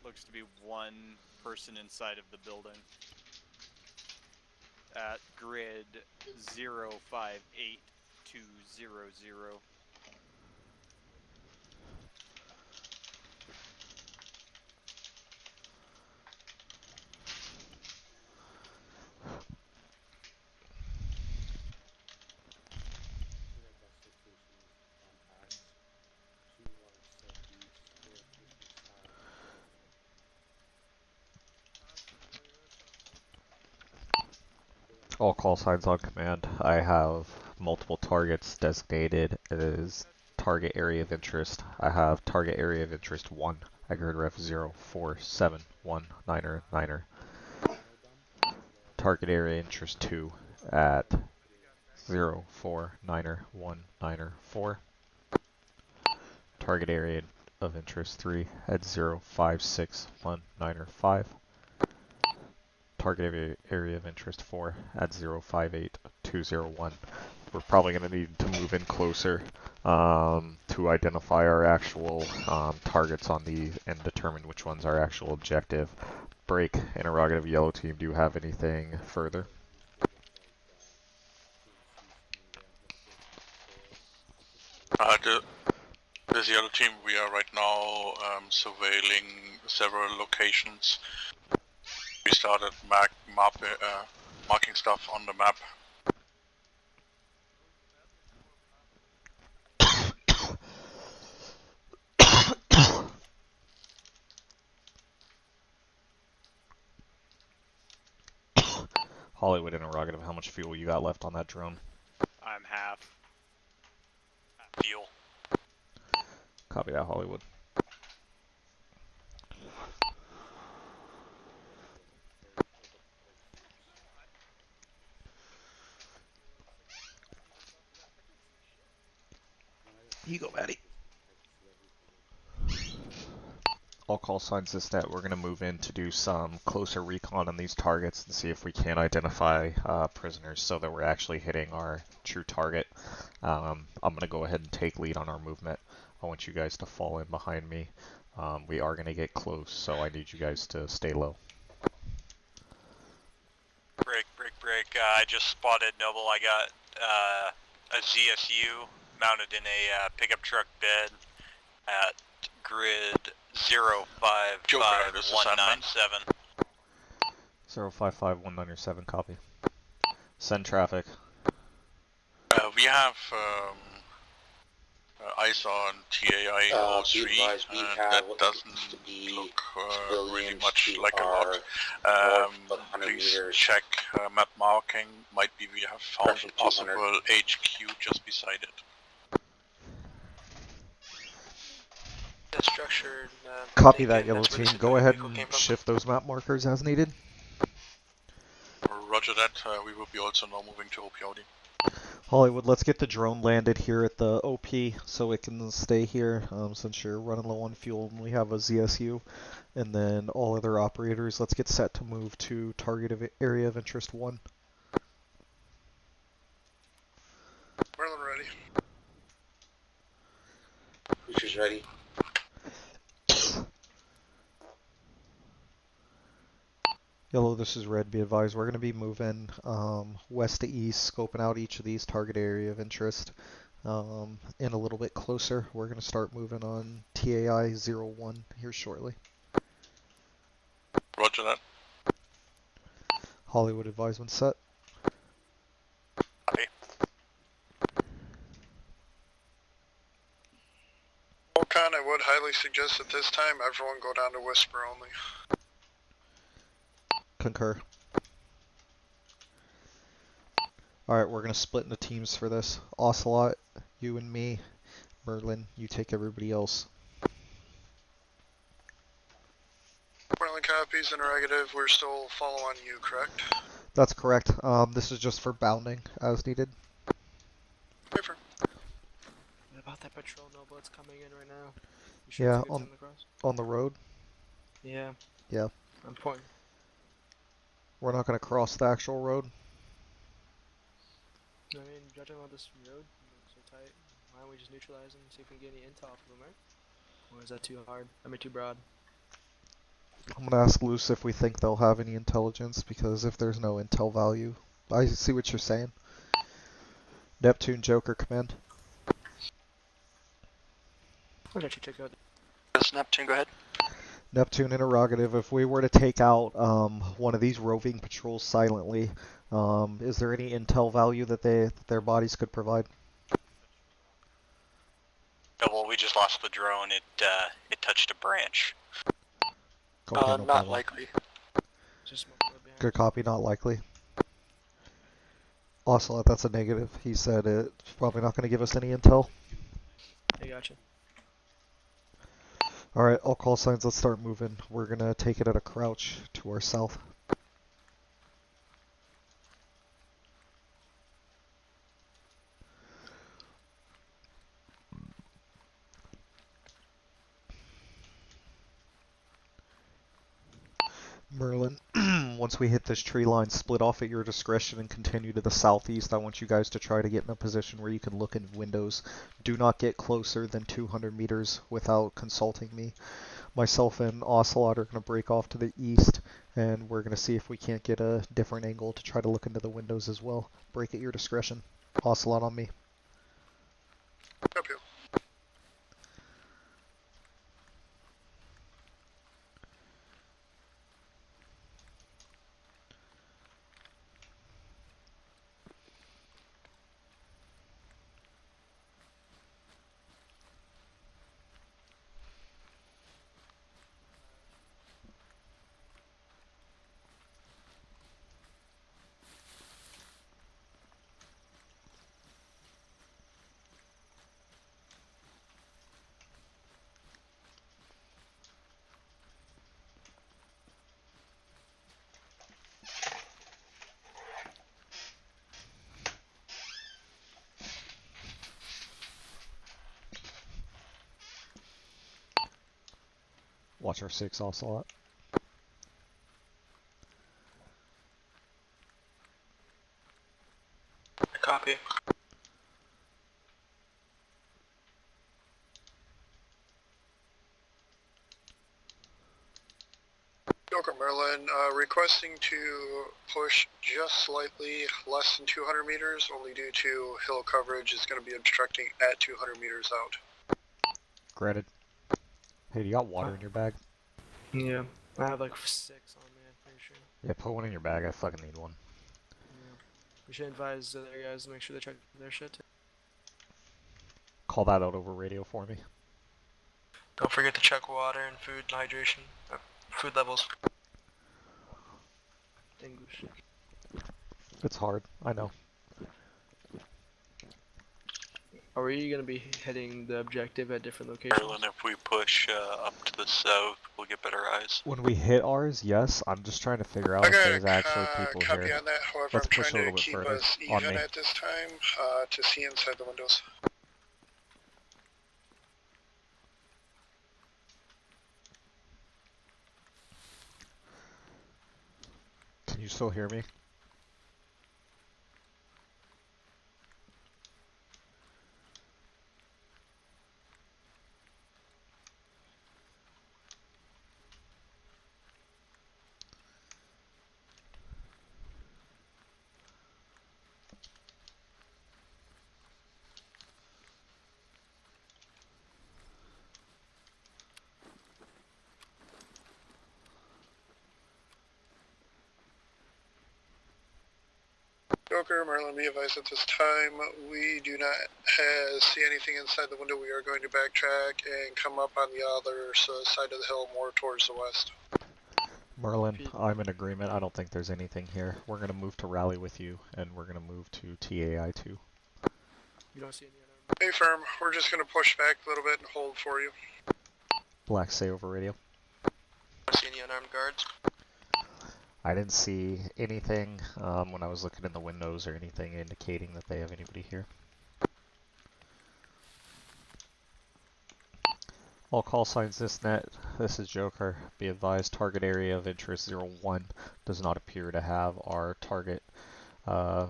looks to be 1 person inside of the building at grid 058200. All call signs on command. I have multiple targets designated as target area of interest. I have target area of interest 1 at grid ref 04719. Target area interest 2 at 0491994. Target area of interest 3 at 056195. Target area of interest 4 at 058201. We're probably going to need to move in closer to identify our actual targets on these and determine which one's our actual objective. Break, interrogative, yellow team, do you have anything further? This yellow team, we are right now surveilling several locations. We started marking stuff on the map. Hollywood interrogative, how much fuel you got left on that drone? I'm half. Fuel. Copy that, Hollywood. You go, Maddie. All call signs is that we're going to move in to do some closer recon on these targets and see if we can identify prisoners so that we're actually hitting our true target. I'm going to go ahead and take lead on our movement. I want you guys to fall in behind me. We are going to get close, so I need you guys to stay low. Break. I just spotted Noble. I got a ZSU mounted in a pickup truck bed at grid 055197. 055197, copy. Send traffic. We have eyes on TAI Be 03, advised, we and have that what doesn't looks to be look really civilians much to like a lot. our north, about 100 Please meters. check map marking. Might be we have found Correction, a possible 200. HQ just beside it. That structure. Copy thinking that, Yellow that's where the Team. Go civilian ahead vehicle and came from. shift those map markers as needed. Roger that. We will be also now moving to OPOD. Hollywood, let's get the drone landed here at the OP so it can stay here since you're running low on fuel and we have a ZSU. And then all other operators, let's get set to move to target area of interest 1. Merlin ready. Creatures ready. Yellow, this is Red. Be advised, we're going to be moving west to east, scoping out each of these target area of interest. And a little bit closer, we're going to start moving on TAI 01 here shortly. Roger that. Hollywood advisement set. Copy. Volcon, I would highly suggest at this time everyone go down to Whisper only. Concur. Alright, we're going to split into teams for this. Ocelot, you and me. Merlin, you take everybody else. Merlin copies and negative. We're still following you, correct? That's correct. This is just for bounding as needed. Paper. What about that patrol noble that's coming in right now? You Yeah, it's a good time to cross? on the road. Yeah. Yeah. I'm pointing. We're not going to cross the actual road. I mean, judging on this road, so tight, why don't we just neutralize them and see if we can get any intel off of them, right? Or is that too hard? I mean, too broad. I'm going to ask Luce if we think they'll have any intelligence, because if there's no intel value, I see what you're saying. Neptune, Joker, command. I'll let you check out. Yes, Neptune, go ahead. Neptune, interrogative. If we were to take out one of these roving patrols silently, is there any intel value that their bodies could provide? No, well, we just lost the drone. It touched a branch. Okay, no not problem. likely. Just Good copy, not likely. Ocelot, that's a negative. He said it's probably not going to give us any intel. I gotcha. Alright, all call signs, let's start moving. We're going to take it at a crouch to our south. Merlin, once we hit this tree line, split off at your discretion and continue to the southeast. I want you guys to try to get in a position where you can look in windows. Do not get closer than 200 meters without consulting me. Myself and Ocelot are going to break off to the east, and we're going to see if we can't get a different angle to try to look into the windows as well. Break at your discretion. Ocelot on me. Up you. Watch our 6, Ocelot. Copy. Joker Merlin, requesting to push just slightly less than 200 meters, only due to hill coverage is going to be obstructing at 200 meters out. Granted. Hey, do you got water in your bag? Yeah. I have like 6 on me, I'm pretty sure. Yeah, put one in your bag. I fucking need one. Yeah. We should advise the other guys to make sure they check their shit too. Call that out over radio for me. Don't forget to check water and food and hydration. Food levels. English. It's hard, I know. Are we gonna be hitting the objective at different locations? Merlin, if we push up to the south, we'll get better eyes. When we hit ours, yes. I'm just trying to figure out if there's actually people copy here. on that. However, Let's I'm push trying a little to bit keep further. us On even me. at this time to see inside the windows. Can you still hear me? Joker, Merlin, be advised at this time, we do not see anything inside the window. We are going to backtrack and come up on the other side of the hill, more towards the west. Merlin, I'm in agreement. I don't think there's anything here. We're going to move to rally with you, and we're going to move to TAI2. You don't see any Hey, firm, we're just going to push back a little bit and hold for you. Black, say over radio. Don't see any unarmed guards. I didn't see anything when I was looking in the windows or anything indicating that they have anybody here. All call signs this net. This is Joker. Be advised, target area of interest 01 does not appear to have our target.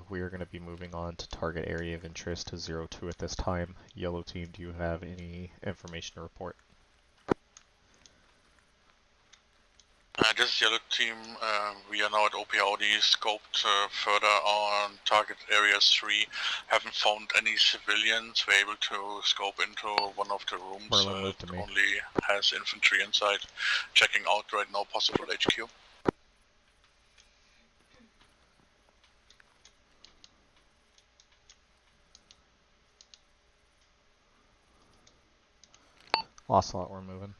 We are going to be moving on to target area of interest to 02 at this time. Yellow team, do you have any information to report? This is Yellow Team. We are now at OPRD, scoped further on target area 3. Haven't found any civilians. We're able to scope into one of the rooms. Merlin, move to me. Only has infantry inside. Checking out right now, possible HQ. Ocelot, we're moving.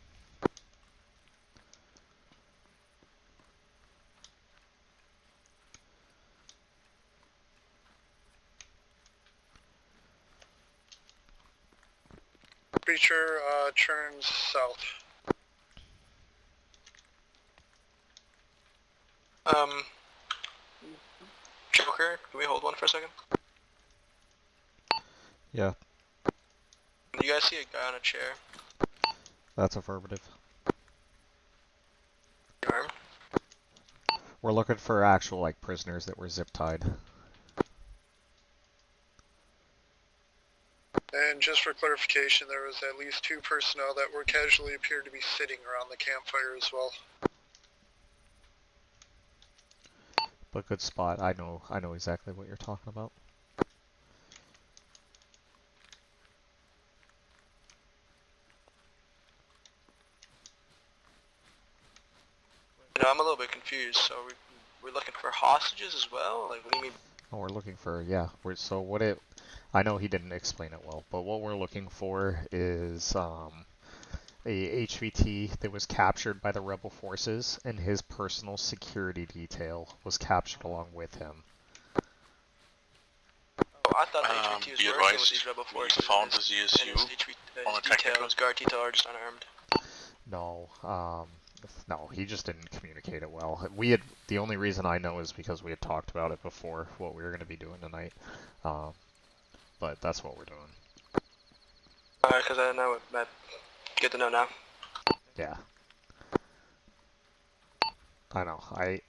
Creature turns south. Joker, can we hold one for a second? Yeah, Do you guys see a guy on a chair? that's affirmative. Armed? We're looking for actual like prisoners that were zip tied. And just for clarification, there was at least 2 personnel that were casually appeared to be sitting around the campfire as well. But good spot. I know exactly what you're talking about. You know, I'm a little bit confused. So we're looking for hostages as well? Like, what do you mean? Oh, we're looking for, yeah. I know he didn't explain it well, but what we're looking for is a HVT that was captured by the rebel forces, and his personal security detail was captured along with him. Oh, I thought the HVT was be working with advised, these rebel we forces. found the and ZSU his on a detail, technical. his guard detail are just unarmed. No, he just didn't communicate it well. The only reason I know is because we had talked about it before, what we were going to be doing tonight. But that's what we're doing. Alright, because I know that. Good to know now. Yeah. I know.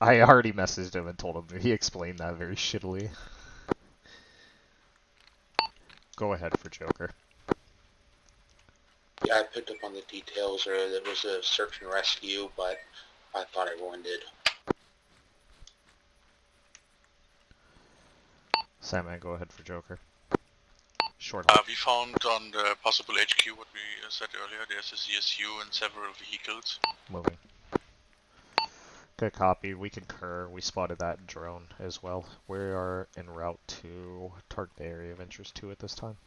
I already messaged him and told him that he explained that very shittily. Go ahead for Joker. Yeah, I picked up on the details, or there was a search and rescue, but I thought everyone did. Sandman, go ahead for Joker. Short. We found on the possible HQ what we said earlier. There's a ZSU and several vehicles. Moving. Good copy. We concur. We spotted that drone as well. We are en route to target area of interest 2 at this time.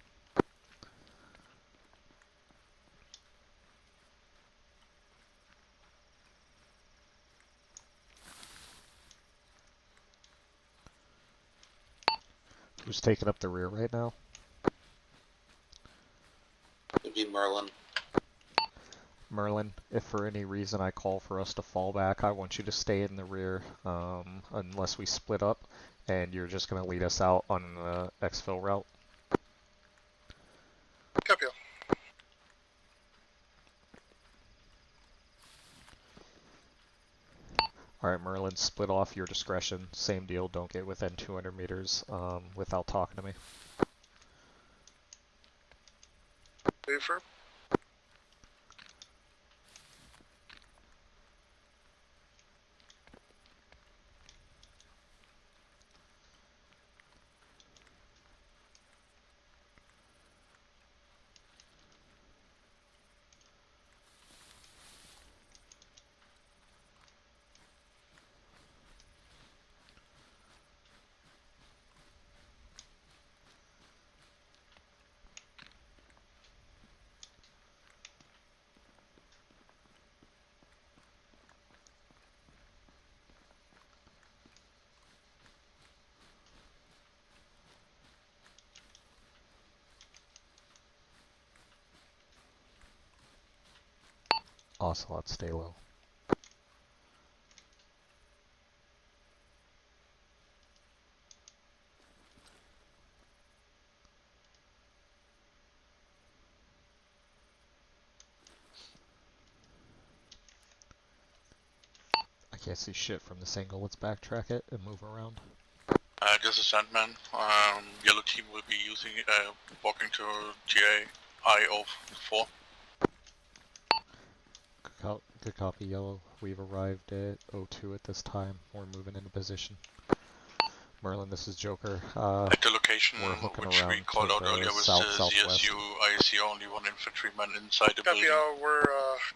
Who's taking up the rear right now? It'd be Merlin. Merlin, if for any reason I call for us to fall back, I want you to stay in the rear unless we split up, and you're just going to lead us out on the exfil route. Copy. Alright, Merlin, split off your discretion. Same deal, don't get within 200 meters without talking to me. Confirm. Ocelot, stay low. I can't see shit from this angle. Let's backtrack it and move around. This is Sandman. Yellow team will be using walking to GA I-04. Good copy, Yellow. We've arrived at 02 at this time. We're moving into position. Merlin, this is Joker. At the location we're hooking which around we called out earlier with the southwest. ZSU, I see only one infantryman inside the Copy. building. We're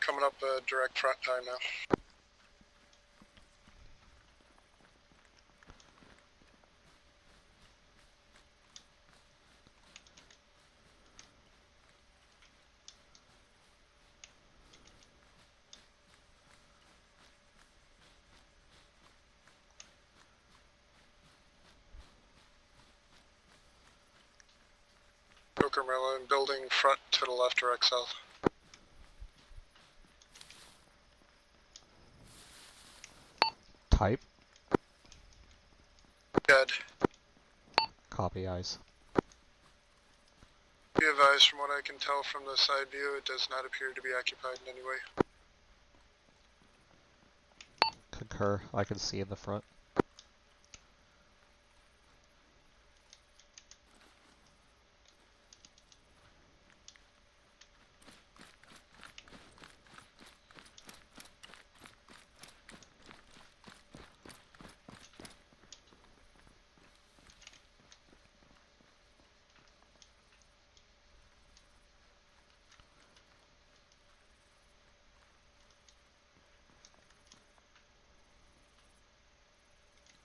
coming up direct front time now. Joker Merlin, building front to the left, direct south. Type. Dead. Copy, eyes. Be advised, from what I can tell from the side view, it does not appear to be occupied in any way. Concur, I can see in the front.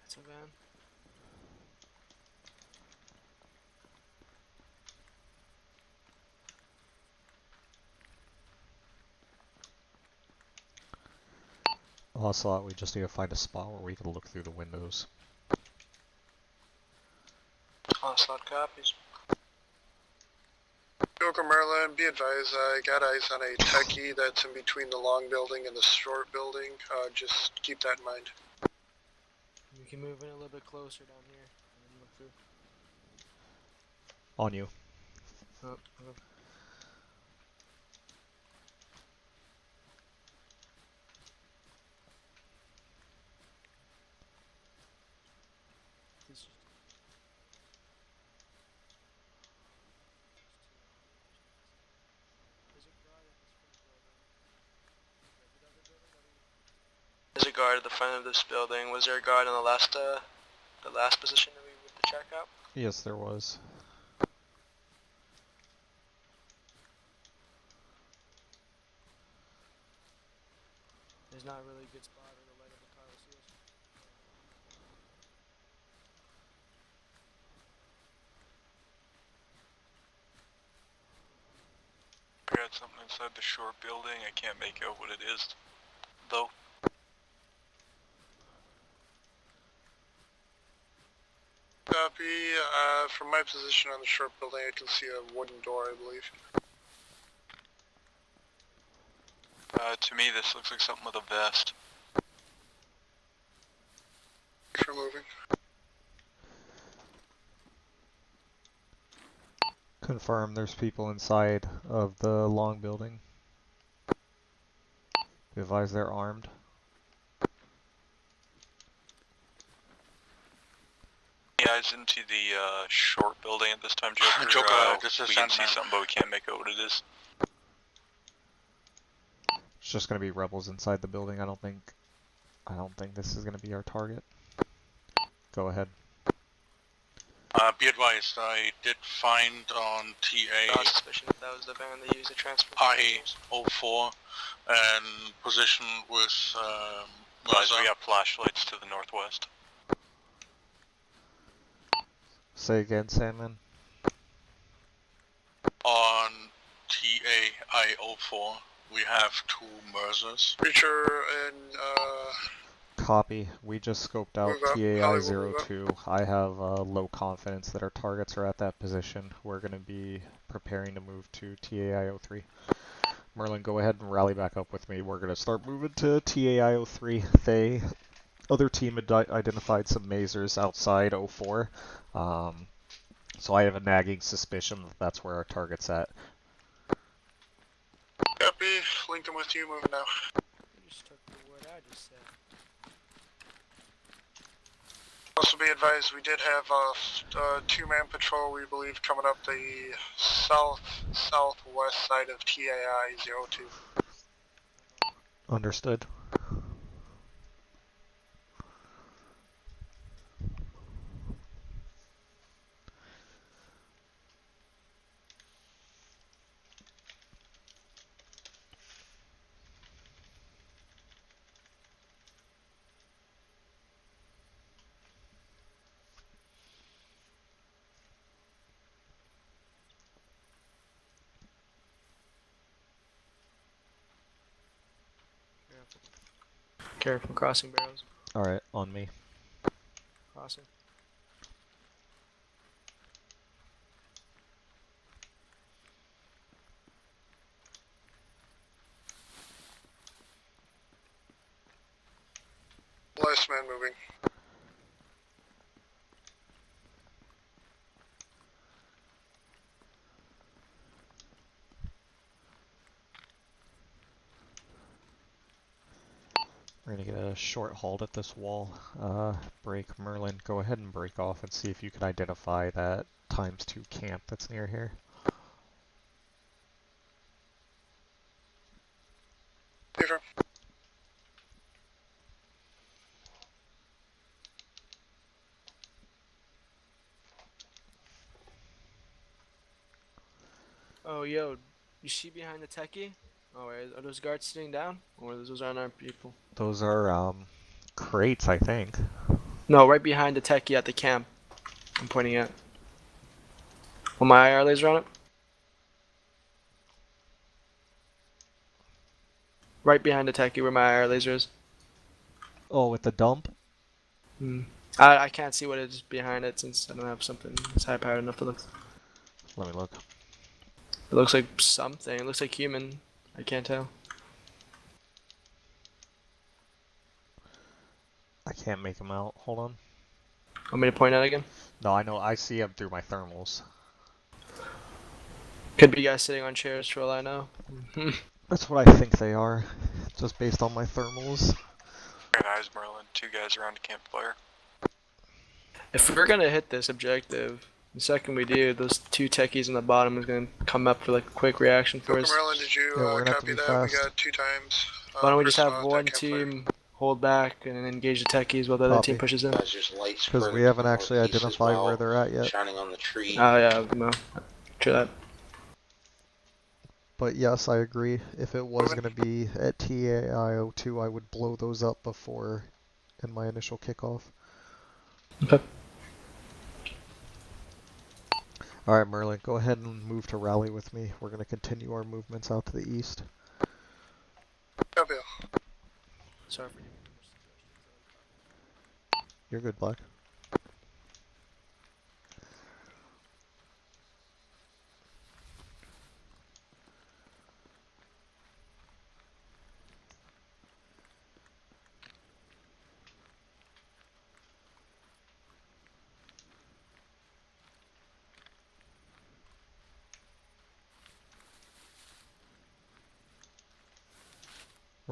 That's a van. Ocelot, we just need to find a spot where we can look through the windows. Onslaught copies. Joker Merlin, be advised, I got eyes on a techie that's in between the long building and the short building. Just keep that in mind. We can move in a little bit closer down here and look through. On you. Oh, okay. This There's a guard at the front of this building. Was there a guard on the last position that we moved the check out? Yes, there was. There's not really a good spot or the light of the car will see us. I got something inside the short building. I can't make out what it is, though. Copy. From my position on the short building, I can see a wooden door, I believe. To me, this looks like something with a vest. For moving. Confirm there's people inside of the long building. Be advised they're armed. Eyes into the short building at this time, Joker. Joker, this is we can see Sandman. something, but we can't make out what it is. It's just gonna be rebels inside the building. I don't think this is gonna be our target. Go ahead. Be advised, I did find on TA suspicion that was the van they used to transfer. I-04 and position with Guys, we have flashlights to the northwest. Say again, Sandman. on TA I-04. We have 2 Mersers. Reacher and Copy. We just scoped out Move up. TAI-02. I have low confidence that our targets are at that position. We're going to be preparing to move to TAI-03. Merlin, go ahead and rally back up with me. We're going to start moving to TAI-03. Other team had identified some masers outside 04. So I have a nagging suspicion that that's where our target's at. Copy. Lincoln with you. Moving now. You just took the word I just said. Also be advised, we did have a 2-man patrol, we believe, coming up the southwest side of TAI-02. Understood. Careful, crossing barrels. Alright, on me. Crossing. Last man moving. We're gonna get a short halt at this wall. Break. Merlin, go ahead and break off and see if you can identify that ×2 camp that's near here. Different. Oh, yo, you see behind the techie? Oh, wait, are those guards sitting down? Or those aren't our people? Those are, crates, I think. No, right behind the techie at the camp. I'm pointing at. Will my IR laser on it? Right behind the techie where my IR laser is. Oh, with the dump? I can't see what is behind it since I don't have something that's high powered enough to look. Let me look. It looks like something. It looks like human. I can't tell. I can't make them out. Hold on. Want me to point out again? No, I know. I see them through my thermals. Could be guys sitting on chairs for all I know. That's what I think they are, just based on my thermals. Great eyes, Merlin. 2 guys around a campfire. If we're gonna hit this objective, the second we do, those 2 techies on the bottom is gonna come up for like a quick reaction for us. Merlin, did you copy that? Fast. We got 2 times. Why don't we just have personnel at one that campfire. team hold back and then engage the techies while the other team pushes in? Because we haven't actually identified where they're at yet. Shining on the tree. Oh yeah, no. True that. But yes, I agree. If it was going to be at TAI-02, I would blow those up before in my initial kickoff. Okay. Alright, Merlin, go ahead and move to rally with me. We're going to continue our movements out to the east. Copy. Sorry for you. 'You're good, Black.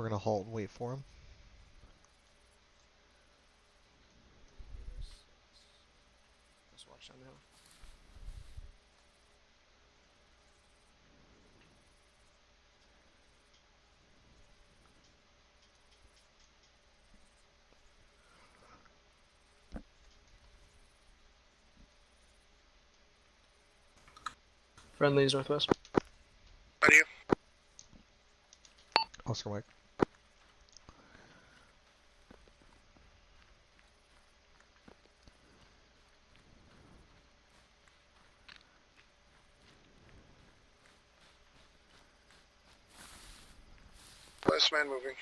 We're gonna halt and wait for him. Let's watch down the hill. Friendlies northwest. Ready? Oscar Mike. Last man moving.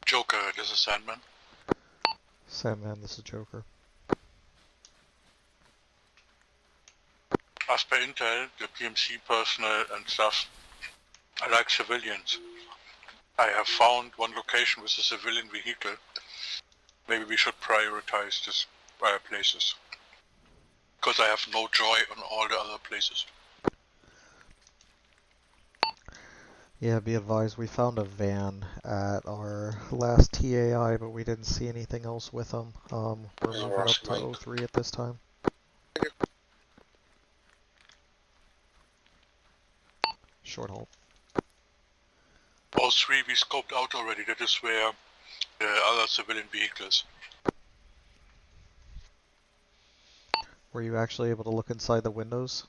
Joker, this is Sandman. Sandman, this is Joker. As per intel, the PMC personnel and stuff are like civilians. I have found one location with a civilian vehicle. Maybe we should prioritize this places. Because I have no joy on all the other places. Yeah, be advised, we found a van at our last TAI, but we didn't see anything else with them. We're moving up to 03 at this time. Short halt. 03 we scoped out already, that is where the other civilian vehicle is. Were you actually able to look inside the windows?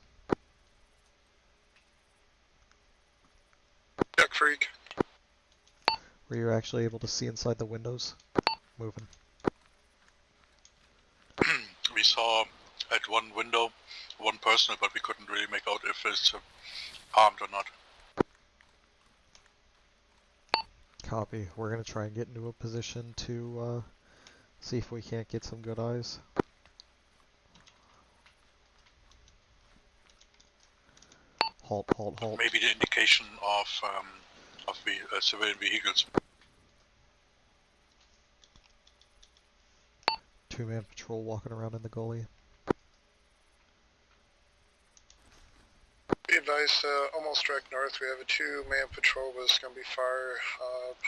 Duck freak. Were you actually able to see inside the windows? Moving. We saw at one window one person, but we couldn't really make out if it's armed or not. Copy. We're gonna try and get into a position to see if we can't get some good eyes. Halt, halt, halt. Maybe the indication of civilian vehicles. Two-man patrol walking around in the gully. Be advised, almost direct north. We have a 2-man patrol, but it's going to be far,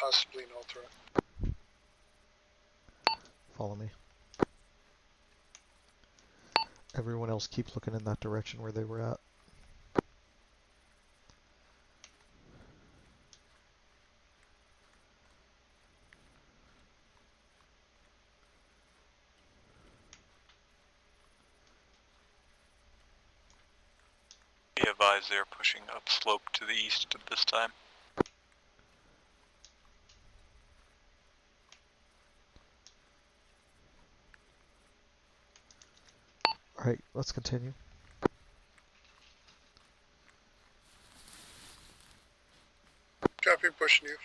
possibly no threat. Follow me. Everyone else keep looking in that direction where they were at. Be advised they're pushing up slope to the east at this time. Alright, let's continue. Copy, pushing you.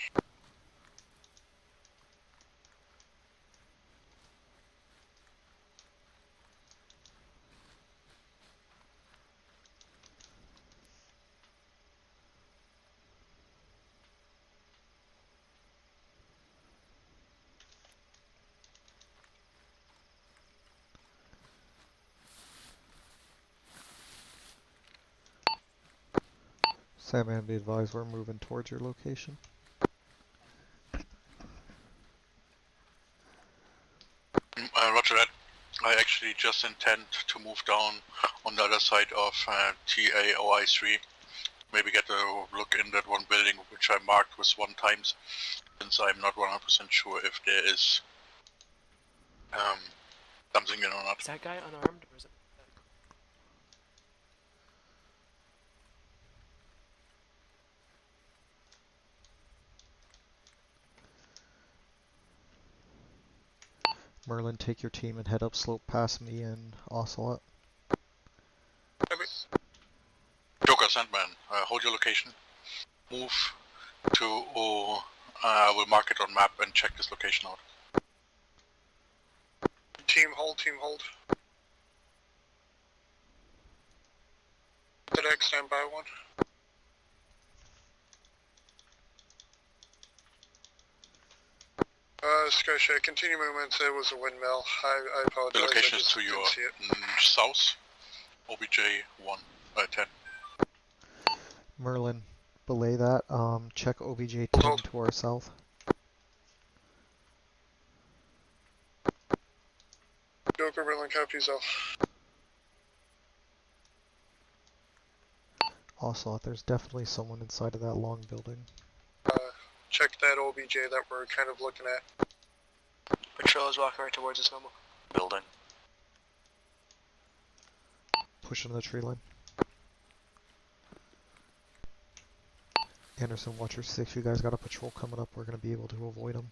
Sandman, be advised, we're moving towards your location. Roger that. I actually just intend to move down on the other side of TAOI3. Maybe get a look in that one building which I marked with 1 times, since I'm not 100% sure if there is something in or not. Is that guy unarmed or is it? Merlin, take your team and head up slope past me and Ocelot. Joker, Sandman, hold your location. Move to I will mark it on map and check this location out. Team hold, team hold. The next stand by one. Scotia, continue movements. It was a windmill. I apologize. The location I is just to your didn't see it. south, OBJ 1, 10. Merlin, belay that. Check OBJ 10 to our south. Joker, Merlin, copies off. Also, there's definitely someone inside of that long building. Check that OBJ that we're kind of looking at. Patrol is walking right towards us, Noble. Building. Pushing the tree line. Anderson, watch your 6. You guys got a patrol coming up. We're going to be able to avoid them.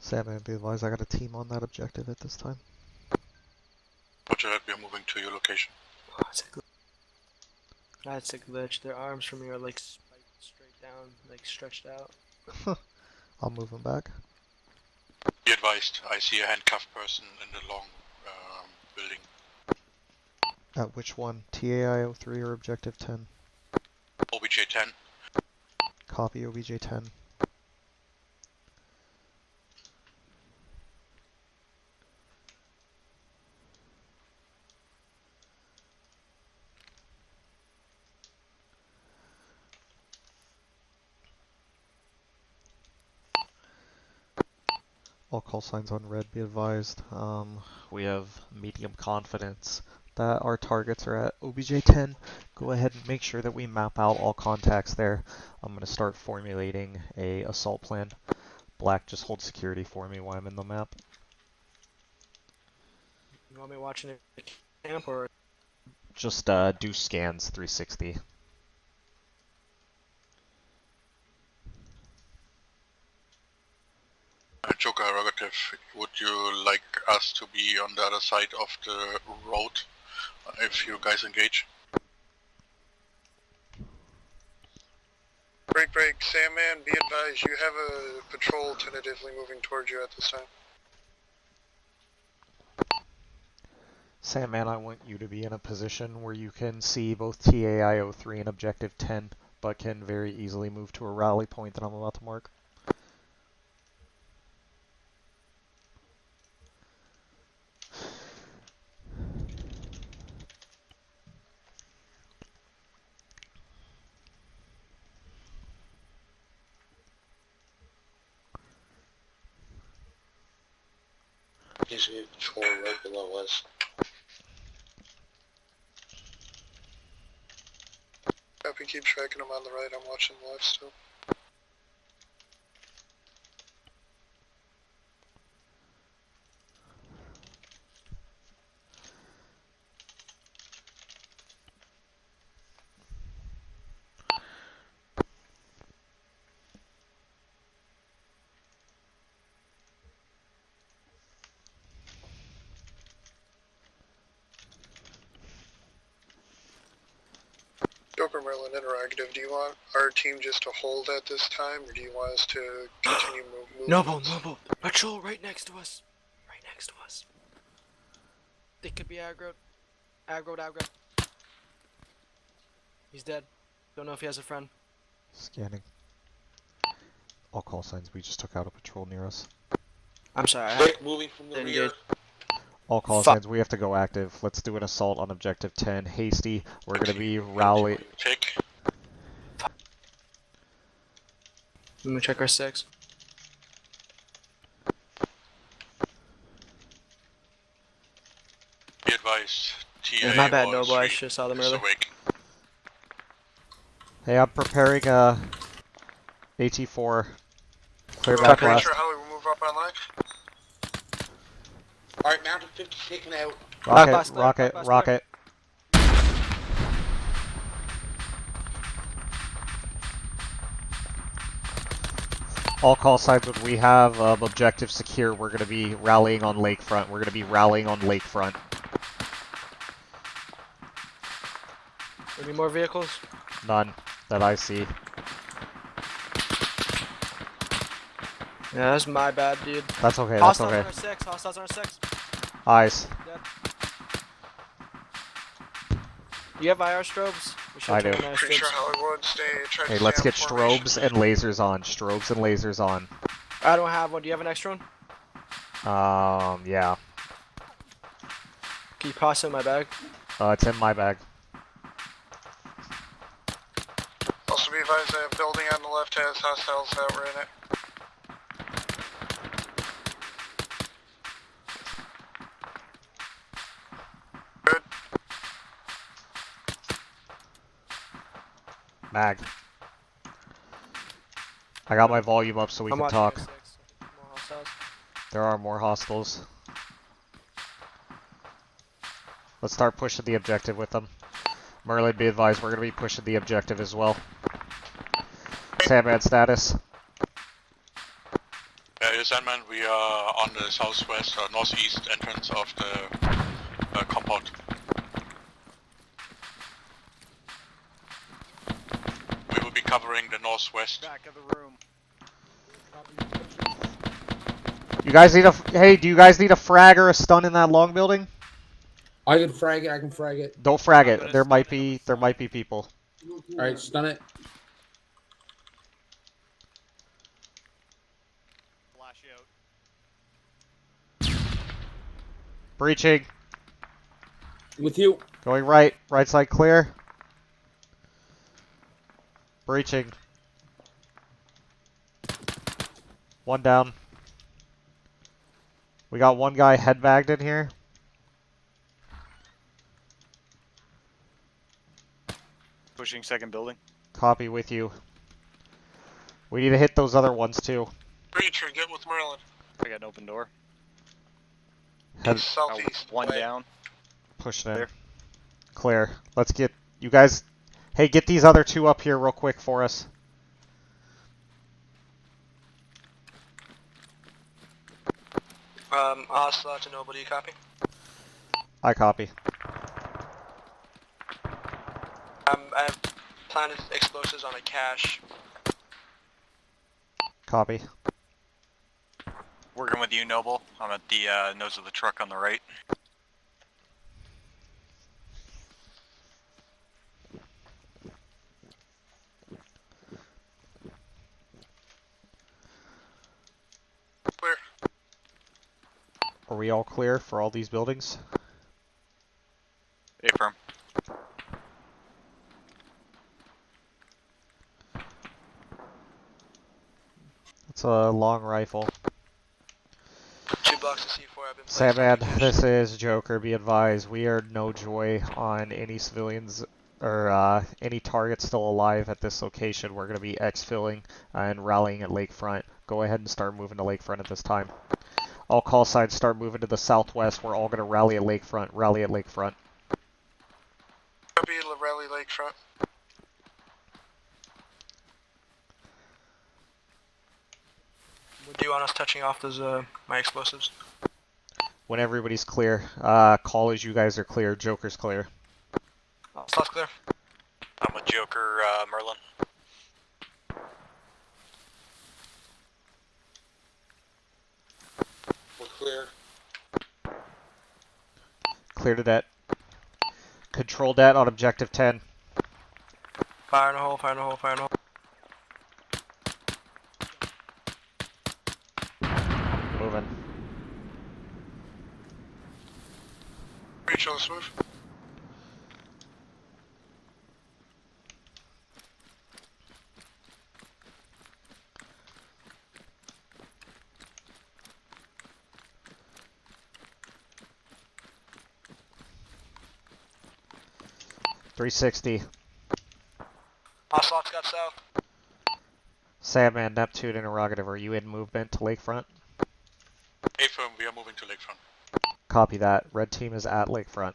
Sandman, be advised, I got a team on that objective at this time. Roger that, we are moving to your location. Oh, that's a glitch. Their arms from me are like spiked straight down, like stretched out. I'll move them back. Be advised, I see a handcuffed person in the long building. At which one? TAI 03 or Objective 10? OBJ 10. Copy OBJ 10. All call signs on red, be advised. We have medium confidence that our targets are at OBJ 10. Go ahead and make sure that we map out all contacts there. I'm going to start formulating a assault plan. Black, just hold security for me while I'm in the map. You want me watching it camp or? Just do scans 360. Joker Rogative, would you like us to be on the other side of the road if you guys engage? Break, Sandman, be advised, you have a patrol tentatively moving towards you at this time. Sandman, I want you to be in a position where you can see both TAI 03 and Objective 10, but can very easily move to a rally point that I'm about to mark. He's a patrol right below us. Copy, keep tracking him on the right, I'm watching the left still. Joker Merlin, interrogative, do you want our team just to hold at this time, or do you want us to continue moving? Noble, patrol right next to us. Right next to us. They could be aggroed. Aggroed. He's dead. Don't know if he has a friend. Scanning. All call signs, we just took out a patrol near us. I'm sorry. Quick, moving from the rear. All call signs, we have to go active. Let's do an assault on Objective 10. Hasty, we're going to be rally. Take. Let me check our 6. Be advised, TA Yeah, my bad, Noble. I 03 should have saw them is earlier. awake. Hey, I'm preparing AT4. Clear Well, back pretty left. sure how we move up online. Alright, mounted 50 taken out. Rocket. All call signs when we have objective secure, we're going to be rallying on lakefront. We're going to be rallying on lakefront. Any more vehicles? None that I see. Yeah, that's my bad, dude. That's okay, that's Hostiles okay. on our 6, hostiles on our 6. Eyes. Yep. You have IR strobes? We should I turn do. on IR Pretty sure strobes. Hollywood try to Hey, stay let's on get formation. strobes and lasers on. Strobes and lasers on. I don't have one. Do you have an extra one? Yeah. Can you pass it in my bag? It's in my bag. Also be advised that building on the left has hostiles that were in it. Good. Mag. I got my volume up so we can talk. IR 6. More hostiles. There are more hostiles. Let's start pushing the objective with them. Merlin, be advised, we're going to be pushing the objective as well. Sandman status. Sandman, we are on the southwest or northeast entrance of the compound. We will be covering the northwest. Back of the room. You guys need a... Hey, do you guys need a frag or a stun in that long building? I can frag it, I can frag it. Don't frag it. There might be people. Alright, stun it. Flash out. Breaching. With you. Going right. Right side clear. Breaching. One down. We got one guy head bagged in here. Pushing second building. Copy with you. We need to hit those other ones too. Breacher, get with Merlin. I got an open door. Head Southeast. One way. down. pushing in. Clear. Let's get you guys. Hey, get these other two up here real quick for us. Ocelot to nobody, copy? I copy. I have planted explosives on a cache. Copy. Working with you, Noble. I'm at the nose of the truck on the right. Clear. Are we all clear for all these buildings? Affirm. It's a long rifle. 2 blocks of C4 have been placed. Sandman, this is Joker. Be advised, we are no joy on any civilians or any targets still alive at this location. We're going to be exfilling and rallying at Lakefront. Go ahead and start moving to Lakefront at this time. All call signs start moving to the southwest. We're all going to rally at Lakefront. Rally at Lakefront. Copy, Rally Lakefront. Do you want us touching off those my explosives? When everybody's clear, call as you guys are clear. Joker's clear. Slot's clear. I'm with Joker, Merlin. We're clear. Clear to that. Control that on objective 10. Fire in a hole, fire in a hole, fire in a hole. Moving. Reach on this move. .360. Ocelot's got south. Sandman, Neptune, interrogative. Are you in movement to Lakefront? Affirm, we are moving to Lakefront. Copy that. Red team is at Lakefront.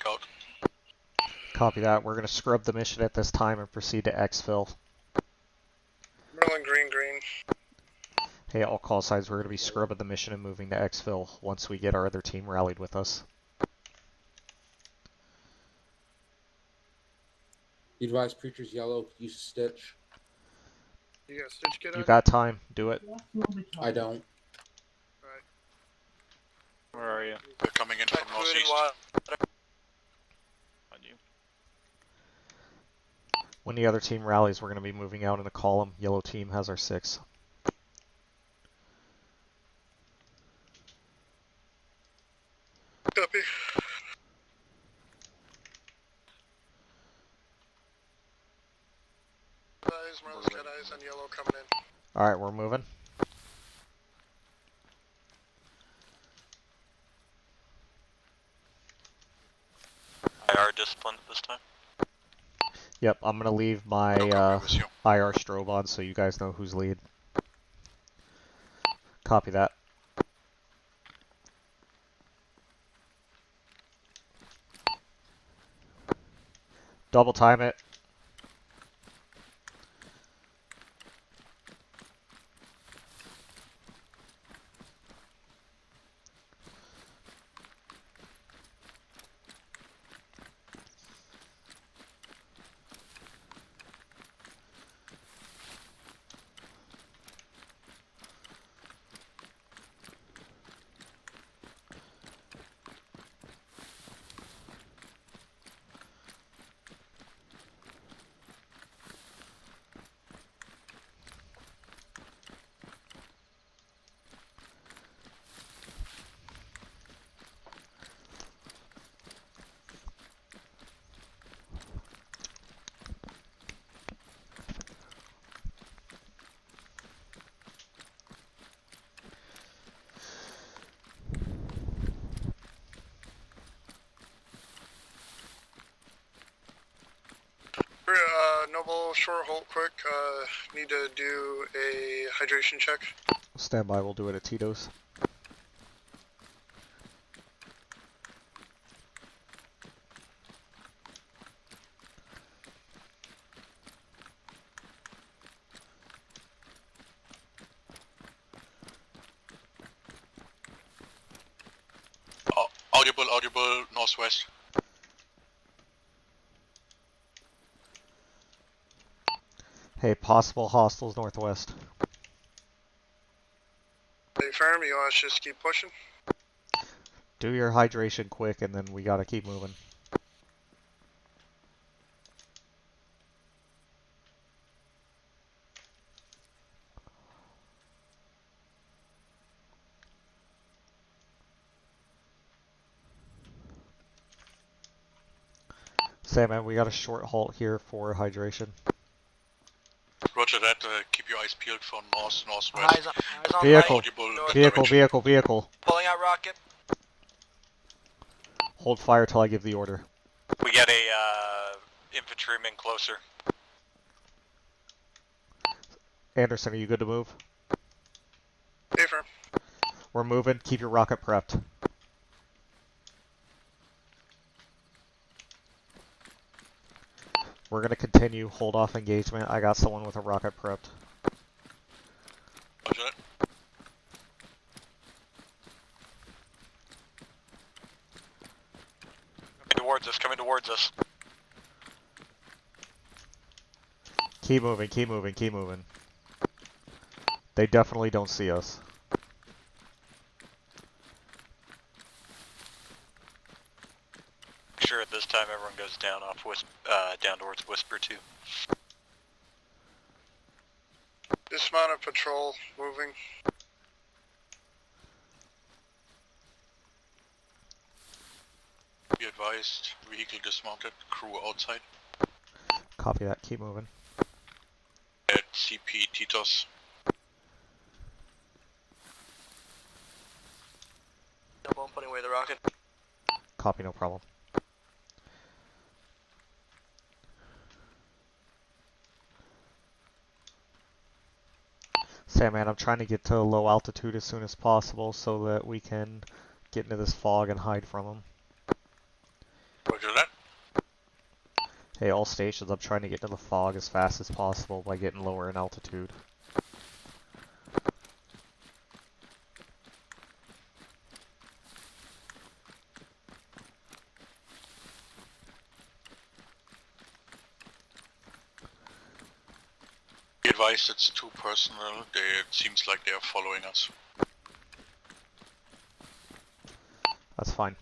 scout. Copy that. We're going to scrub the mission at this time and proceed to exfil. Merlin, green, green. Hey, all call signs, we're going to be scrubbing the mission and moving to exfil once we get our other team rallied with us. You advise preachers yellow, use Stitch. You got Stitch Kit on? You got time. Do it. I don't. Alright. Where are you? We're coming in from northeast. On you. When the other team rallies, we're going to be moving out in a column. Yellow team has our 6. Copy. Eyes, Merlin's got eyes on yellow coming in. Alright, we're moving. IR discipline at this time. Yep, I'm going to leave my IR strobe on so you guys know who's lead. Copy that. Double time it. Noble, short hold quick. Need to do a hydration check. Stand by, we'll do it at Tito's. Audible, northwest. Hey, possible hostiles northwest. Stay firm, you want us to just keep pushing? Do your hydration quick and then we gotta keep moving. Say, man, we got a short halt here for hydration. Roger that, keep your eyes peeled for northwest. Eyes on Vehicle, right. vehicle. Pulling out rocket. Hold fire till I give the order. We get a infantryman closer. Anderson, are you good to move? Stay firm. We're moving, keep your rocket prepped. We're gonna continue, hold off engagement. I got someone with a rocket prepped. Roger that. Coming towards us. Keep moving. They definitely don't see us. Sure, at this time everyone goes down down towards Whisper 2. Dismounted patrol, moving. Be advised, vehicle dismounted, crew outside. Copy that, keep moving. At CP Titos. Double, putting away the rocket. Copy, no problem. Sam, man, I'm trying to get to low altitude as soon as possible so that we can get into this fog and hide from them. Roger Roger that. Hey, all stations, I'm trying to get to the fog as fast as possible by getting lower in altitude. Be advised it's too personal. It seems like they are following us. That's fine.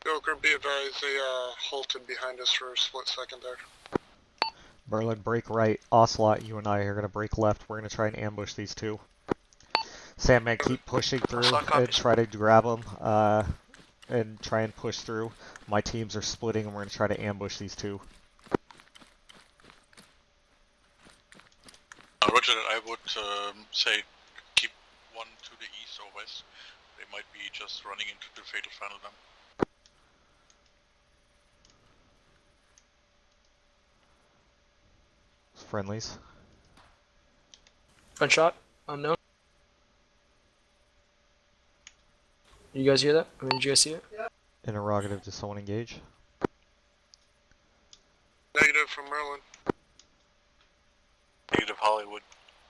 Joker, be advised, they halted behind us for a split second there. Merlin, break right. Ocelot, you and I are going to break left. We're going to try and ambush these two. Sandman, keep pushing through and try to grab them and try and push through. My teams are splitting and we're going to try to ambush these two. Roger that. I would say keep one to the east or west. They might be just running into the fatal funnel then. Friendlies. Gunshot. Unknown. You guys hear that? I mean, did you guys see it? Interrogative, does someone engage? Negative from Merlin. Negative Hollywood.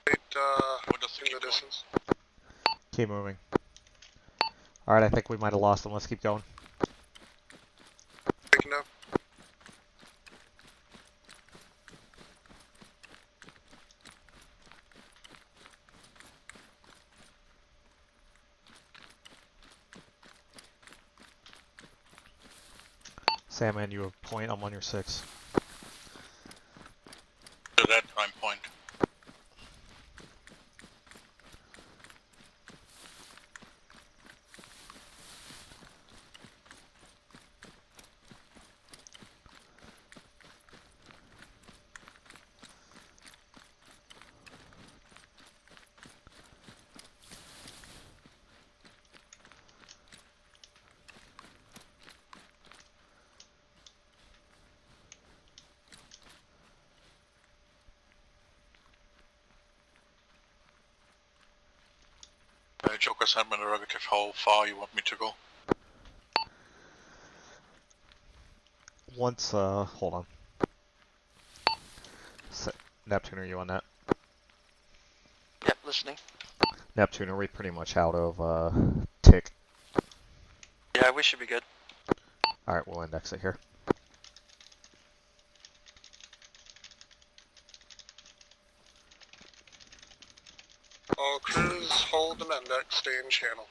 Wait, what does in the distance. Keep moving. Alright, I think we might have lost them. Let's keep going. Taking up. Sandman, you have point. I'm on your 6. To that time point. Joker, send me an interrogative. How far you want me to go? Once, hold on. Neptune, are you on that? Yep, listening. Neptune, are we pretty much out of, tick? Yeah, we should be good. Alright, we'll index it here. All crews hold and index, stay in channel.